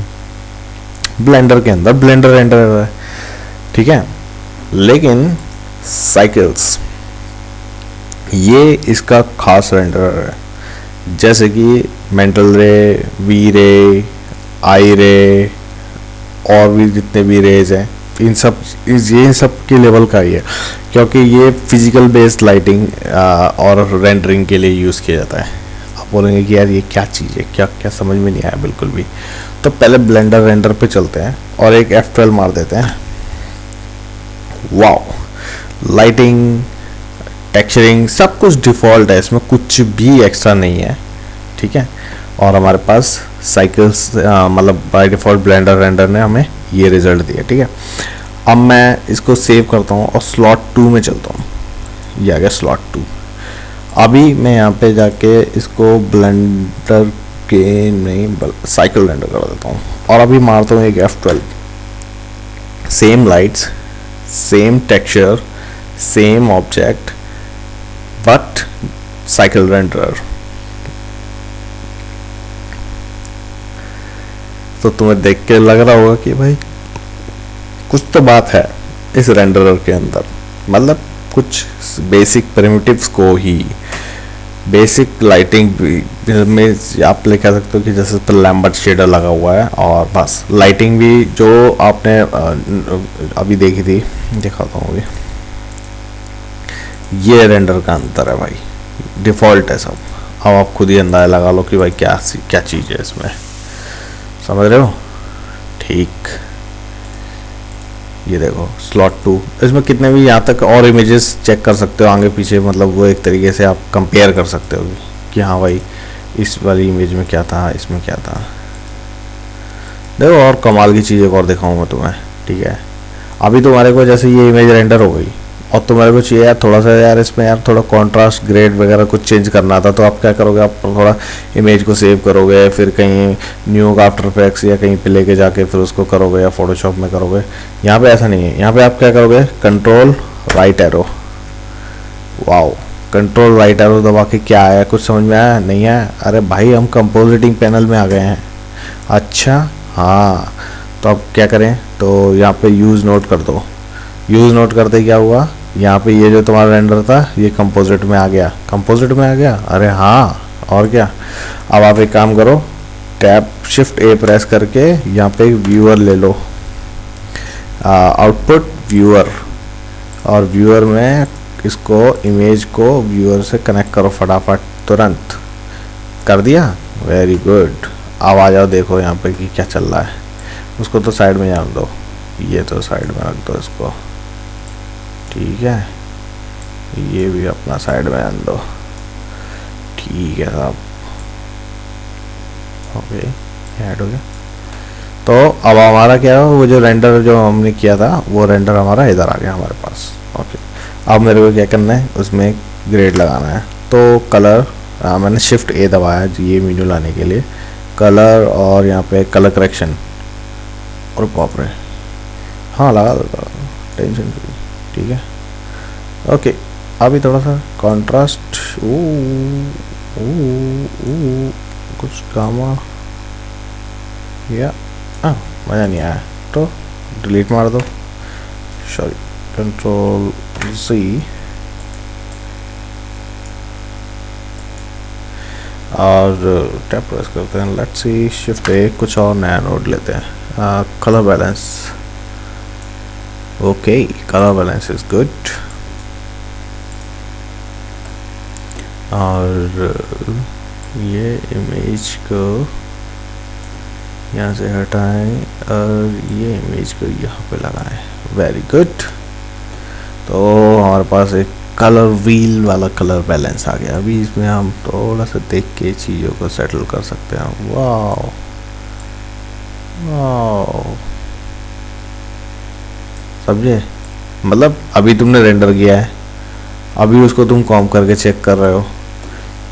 ब्लेंडर के अंदर ब्लेंडर रेंडरर है, ठीक है। लेकिन साइकिल्स ये इसका खास रेंडर है, जैसे कि मेंटल रे, वी रे, आई रे और भी जितने भी रेज हैं, इन सब के लेवल का ही है, क्योंकि ये फिजिकल बेस्ड लाइटिंग और रेंडरिंग के लिए यूज़ किया जाता है। आप बोलेंगे कि यार ये क्या चीज़ है, क्या क्या समझ में नहीं आया बिल्कुल भी। तो पहले ब्लेंडर रेंडर पे चलते हैं और एक F12 मार देते हैं। वाओ, लाइटिंग, टेक्सचरिंग सब कुछ डिफ़ॉल्ट है, इसमें कुछ भी एक्स्ट्रा नहीं है, ठीक है। और हमारे पास साइकिल्स मतलब बाय डिफ़ॉल्ट ब्लेंडर रेंडर ने हमें ये रिज़ल्ट दिया, ठीक है। अब मैं इसको सेव करता हूँ और स्लॉट 2 में चलता हूँ। ये आ गया स्लॉट 2। अभी मैं यहाँ पे जाके इसको ब्लेंडर के नहीं साइकिल रेंडर कर देता हूँ और अभी मारता हूँ एक F12। Same lights, same texture, same object, but cycle render. तो तुम्हें देख के लग रहा होगा कि भाई कुछ तो बात है इस रेंडरर के अंदर, मतलब कुछ बेसिक प्रिमिटिव्स को ही, बेसिक लाइटिंग में आप ले कह सकते हो कि जैसे पर लैम्बर्ट शेडर लगा हुआ है, और बस लाइटिंग भी जो आपने अभी देखी थी, दिखाता हूँ अभी। ये रेंडर का अंतर है भाई, डिफ़ॉल्ट है सब। अब आप खुद ही अंदाजा लगा लो कि भाई क्या चीज़ है इसमें, समझ रहे हो? ठीक, ये देखो स्लॉट 2, इसमें कितने भी यहाँ तक और इमेजेस चेक कर सकते हो आगे पीछे, मतलब वो एक तरीके से आप कंपेयर कर सकते हो कि हाँ भाई इस वाली इमेज में क्या था, इसमें क्या था। देखो और कमाल की चीज़ एक और दिखाऊंगा तुम्हें, ठीक है। अभी तुम्हारे को जैसे ये इमेज रेंडर हो गई और तुम्हारे को चाहिए यार थोड़ा सा, यार इसमें यार थोड़ा कॉन्ट्रास्ट ग्रेड वगैरह कुछ चेंज करना था, तो आप क्या करोगे, आप थोड़ा इमेज को सेव करोगे, फिर कहीं न्यू आफ्टर इफेक्ट्स या कहीं पे लेके जाके फिर उसको करोगे या फोटोशॉप में करोगे। यहाँ पे ऐसा नहीं है, यहाँ पे आप क्या करोगे, control right arrow. Wow, control right arrow दबा के क्या आया, कुछ समझ में आया? नहीं आया? अरे भाई हम कंपोजिटिंग पैनल में आ गए हैं। अच्छा हाँ, तो अब क्या करें, तो यहाँ पे यूज़ नोट कर दो। यूज़ नोट करते क्या हुआ, यहाँ पे ये जो तुम्हारा रेंडर था ये कंपोजिट में आ गया, कंपोजिट में आ गया। अरे हाँ, और क्या। अब आप एक काम करो, टैब शिफ्ट ए प्रेस करके यहाँ पे व्यूअर ले लो, आउटपुट व्यूअर, और व्यूअर में इसको इमेज को व्यूअर से कनेक्ट करो फटाफट, तुरंत कर दिया। Very good. अब आ जाओ, देखो यहाँ पे कि क्या चल रहा है। उसको तो साइड में जान दो, ये तो साइड में रख दो इसको, ठीक है। ये भी अपना साइड में आन दो, ठीक है साहब। ओके, ऐड हो गया। तो अब हमारा क्या है, वो जो रेंडर जो हमने किया था वो रेंडर हमारा इधर आ गया हमारे पास। ओके, अब मेरे को क्या करना है, उसमें ग्रेड लगाना है। तो कलर मैंने शिफ्ट ए दबाया ये मेन्यू लाने के लिए, कलर और यहाँ पे कलर करेक्शन, और बाप रे हाँ लगा दो, टेंशन फ्री, ठीक है। ओके, अभी थोड़ा सा कॉन्ट्रास्ट, कुछ गामा या मज़ा नहीं आया तो डिलीट मार दो, सॉरी, कंट्रोल सी, और टैप प्रेस करते हैं। लेट्स सी, शिफ्ट ए, कुछ और नया नोड लेते हैं, colour balance. Okay, colour balance is good. और ये इमेज को यहाँ से हटाएं और ये इमेज को यहाँ पे लगाएं। Very good. तो हमारे पास एक कलर व्हील वाला कलर बैलेंस आ गया। अभी इसमें हम थोड़ा सा देख के चीज़ों को सेटल कर सकते हैं। वाओ वाओ, समझे? मतलब अभी तुमने रेंडर किया है, अभी उसको तुम कॉम करके चेक कर रहे हो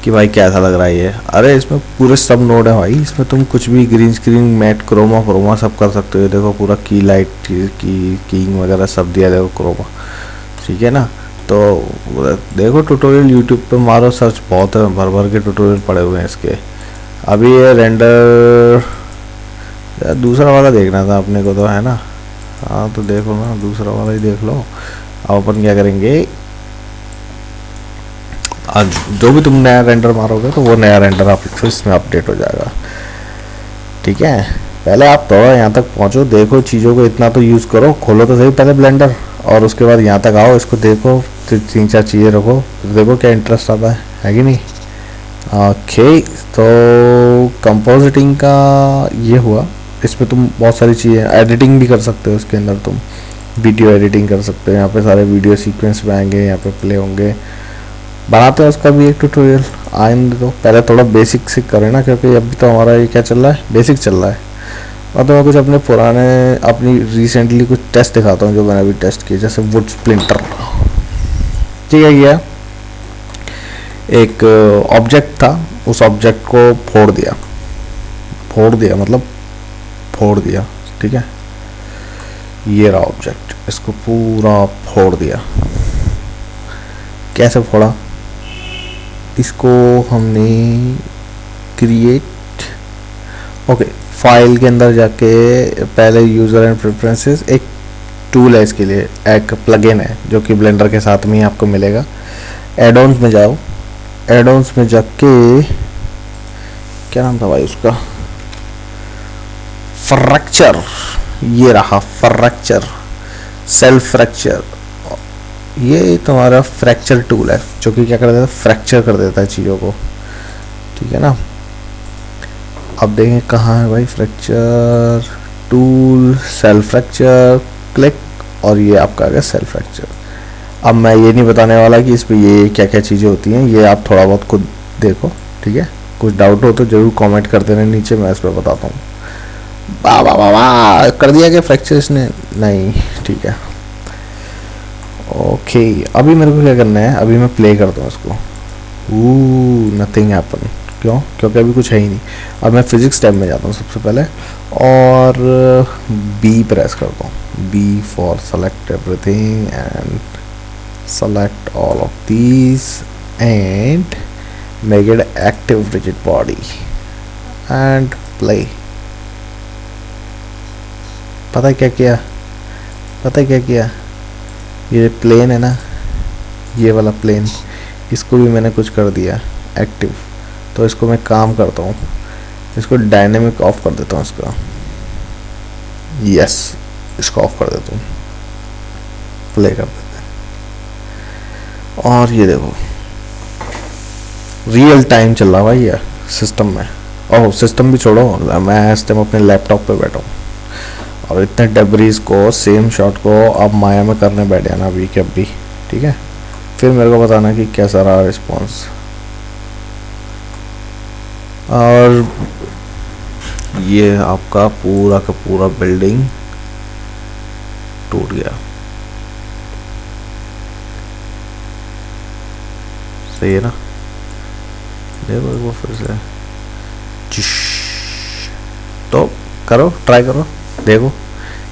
कि भाई कैसा लग रहा है ये। अरे इसमें पूरे सब नोड है भाई, इसमें तुम कुछ भी ग्रीन स्क्रीन, मैट, क्रोमा फ्रोमा सब कर सकते हो। देखो पूरा की लाइट की कीइंग वगैरह सब दिया, देखो क्रोमा, ठीक है ना। तो देखो ट्यूटोरियल यूट्यूब पे मारो सर्च, बहुत है, भर भर के ट्यूटोरियल पड़े हुए हैं इसके। अभी ये रेंडर दूसरा वाला देखना था अपने को तो, है ना। हाँ तो देखो ना, दूसरा वाला ही देख लो। अब अपन क्या करेंगे, जो भी तुम नया रेंडर मारोगे तो वो नया रेंडर आप इसमें अपडेट हो जाएगा। ठीक है, पहले आप थोड़ा यहाँ तक पहुँचो, देखो चीज़ों को, इतना तो यूज़ करो, खोलो तो सही पहले ब्लेंडर, और उसके बाद यहाँ तक आओ, इसको देखो, फिर 3-4 चीज़ें रखो, फिर देखो क्या इंटरेस्ट आता है कि नहीं। ओके, तो कंपोजिटिंग का ये हुआ। इसमें तुम बहुत सारी चीज़ें एडिटिंग भी कर सकते हो, इसके अंदर तुम वीडियो एडिटिंग कर सकते हो। यहाँ पे सारे वीडियो सीक्वेंस में आएंगे, यहाँ पे प्ले होंगे, बनाते हैं उसका भी एक ट्यूटोरियल आएंगे। तो पहले थोड़ा बेसिक से करें ना, क्योंकि अभी तो हमारा ये क्या चल रहा है, बेसिक चल रहा है। और तो मैं कुछ अपने पुराने, अपनी रिसेंटली कुछ टेस्ट दिखाता हूँ जो मैंने अभी टेस्ट किए, जैसे वुड स्प्लिंटर। ठीक है, ये एक ऑब्जेक्ट था, उस ऑब्जेक्ट को फोड़ दिया मतलब फोड़ दिया। ठीक है, ये रहा ऑब्जेक्ट, इसको पूरा फोड़ दिया। कैसे फोड़ा, इसको हमने क्रिएट, ओके, फाइल के अंदर जाके पहले यूज़र एंड प्रेफरेंसेस, एक टूल है इसके लिए, एक प्लगइन है जो कि ब्लेंडर के साथ में ही आपको मिलेगा। एड-ऑन्स में जाओ, एड-ऑन्स में जाके क्या नाम था भाई उसका, फ्रैक्चर, ये रहा फ्रैक्चर, सेल्फ फ्रैक्चर। ये तुम्हारा फ्रैक्चर टूल है जो कि क्या कर देता है, फ्रैक्चर कर देता है चीज़ों को। ठीक है ना, अब देखें कहाँ है भाई fracture tool, self fracture, click, और ये आपका आ गया सेल्फ फ्रैक्चर। अब मैं ये नहीं बताने वाला कि इसमें ये क्या क्या चीज़ें होती हैं, ये आप थोड़ा बहुत खुद देखो। ठीक है, कुछ डाउट हो तो ज़रूर कमेंट कर देना नीचे, मैं इस पर बताता हूँ। वाह वाह वाह वाह, कर दिया क्या फ्रैक्चर इसने, नहीं, ठीक है। ओके, अभी मेरे को क्या करना है, अभी मैं प्ले करता हूँ इसको। नथिंग हैपन, क्यों, क्योंकि अभी कुछ है ही नहीं। अब मैं फिजिक्स टैब में जाता हूँ सबसे पहले, और बी प्रेस करता हूँ, B for select everything and select all of these and make it active rigid body and play. पता है क्या किया, ये प्लेन है ना, ये वाला प्लेन, इसको भी मैंने कुछ कर दिया एक्टिव। तो इसको मैं काम करता हूँ, इसको डायनेमिक ऑफ कर देता हूँ इसका, यस, इसको ऑफ कर देता हूँ, प्ले कर देते हैं। और ये देखो रियल टाइम चल रहा भाई ये सिस्टम में। ओह, सिस्टम भी छोड़ो, मैं इस टाइम अपने लैपटॉप पे बैठा हूँ, और इतने डेब्रीज को, सेम शॉट को अब माया में करने बैठ जाना अभी के अभी। ठीक है, फिर मेरे को बताना कि कैसा रहा रिस्पॉन्स। और ये आपका पूरा का पूरा बिल्डिंग टूट गया, सही है ना, देखो वो फिर से, तो करो, ट्राई करो, देखो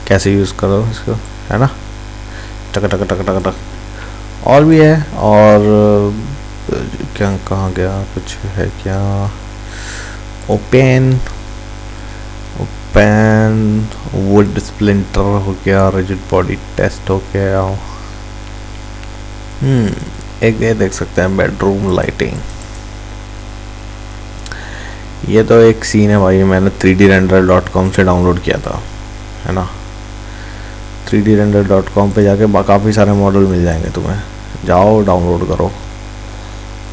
कैसे यूज़ करो इसको, है ना। टक टक टक टक टक। और भी है, और क्या, कहाँ गया, कुछ है क्या, ओपन वुड स्प्लिंटर हो गया, रिजिड बॉडी टेस्ट हो गया। एक ये देख सकते हैं, बेडरूम लाइटिंग। ये तो एक सीन है भाई, मैंने 3drender.com से डाउनलोड किया था, है ना। 3drender.com पे जाके काफ़ी सारे मॉडल मिल जाएंगे तुम्हें, जाओ डाउनलोड करो।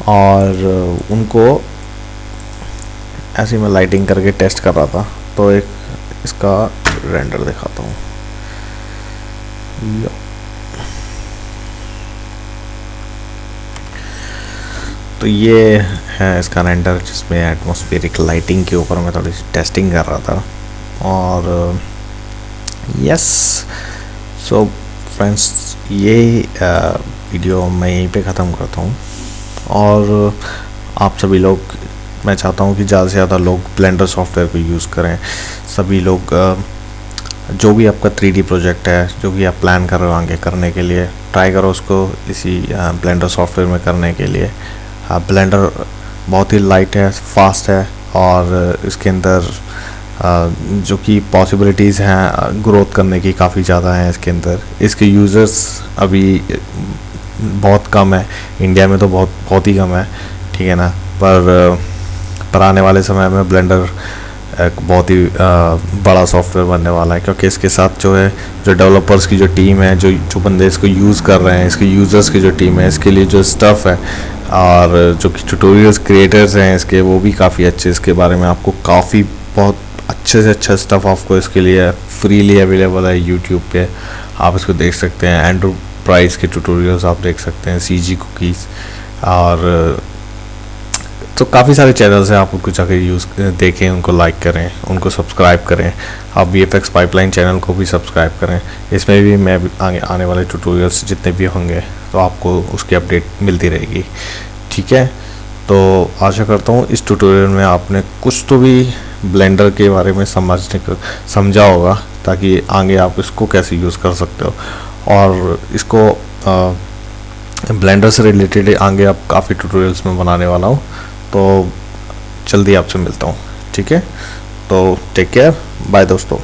और उनको ऐसे मैं लाइटिंग करके टेस्ट कर रहा था, तो एक इसका रेंडर दिखाता हूँ। तो ये है इसका रेंडर, जिसमें एटमॉस्फेरिक लाइटिंग के ऊपर मैं थोड़ी सी टेस्टिंग कर रहा था। और यस, सो फ्रेंड्स, ये वीडियो मैं यहीं पे ख़त्म करता हूँ। और आप सभी लोग, मैं चाहता हूँ कि ज़्यादा से ज़्यादा लोग ब्लेंडर सॉफ्टवेयर को यूज़ करें। सभी लोग, जो भी आपका 3D प्रोजेक्ट है, जो भी आप प्लान कर रहे हो आगे करने के लिए, ट्राई करो उसको इसी ब्लेंडर सॉफ्टवेयर में करने के लिए। ब्लेंडर बहुत ही लाइट है, फास्ट है, और इसके अंदर जो कि पॉसिबिलिटीज़ हैं ग्रोथ करने की काफ़ी ज़्यादा हैं इसके अंदर। इसके यूज़र्स अभी बहुत कम है, इंडिया में तो बहुत ही कम है, ठीक है ना। पर आने वाले समय में ब्लेंडर एक बहुत ही बड़ा सॉफ्टवेयर बनने वाला है, क्योंकि इसके साथ जो है, जो डेवलपर्स की जो टीम है, जो बंदे इसको यूज़ कर रहे हैं, इसके यूज़र्स की जो टीम है, इसके लिए जो स्टफ़ है, और जो ट्यूटोरियल्स क्रिएटर्स हैं इसके, वो भी काफ़ी अच्छे, इसके बारे में आपको काफ़ी बहुत अच्छे से अच्छा स्टफ़ आपको इसके लिए फ्रीली अवेलेबल है यूट्यूब पे, आप इसको देख सकते हैं। एंटरप्राइज के ट्यूटोरियल्स आप देख सकते हैं, CG कुकीज़, और तो काफ़ी सारे चैनल्स हैं, आप उनको जाकर यूज़ देखें, उनको लाइक करें, उनको सब्सक्राइब करें। आप VFX पाइपलाइन चैनल को भी सब्सक्राइब करें, इसमें भी मैं आने वाले ट्यूटोरियल्स जितने भी होंगे तो आपको उसकी अपडेट मिलती रहेगी, ठीक है। तो आशा करता हूँ इस ट्यूटोरियल में आपने कुछ तो भी ब्लेंडर के बारे में समझा होगा, ताकि आगे आप इसको कैसे यूज़ कर सकते हो, और इसको ब्लेंडर से रिलेटेड आगे आप काफ़ी ट्यूटोरियल्स में बनाने वाला हूँ। तो जल्दी आपसे मिलता हूँ, ठीक है। तो टेक केयर, बाय दोस्तों।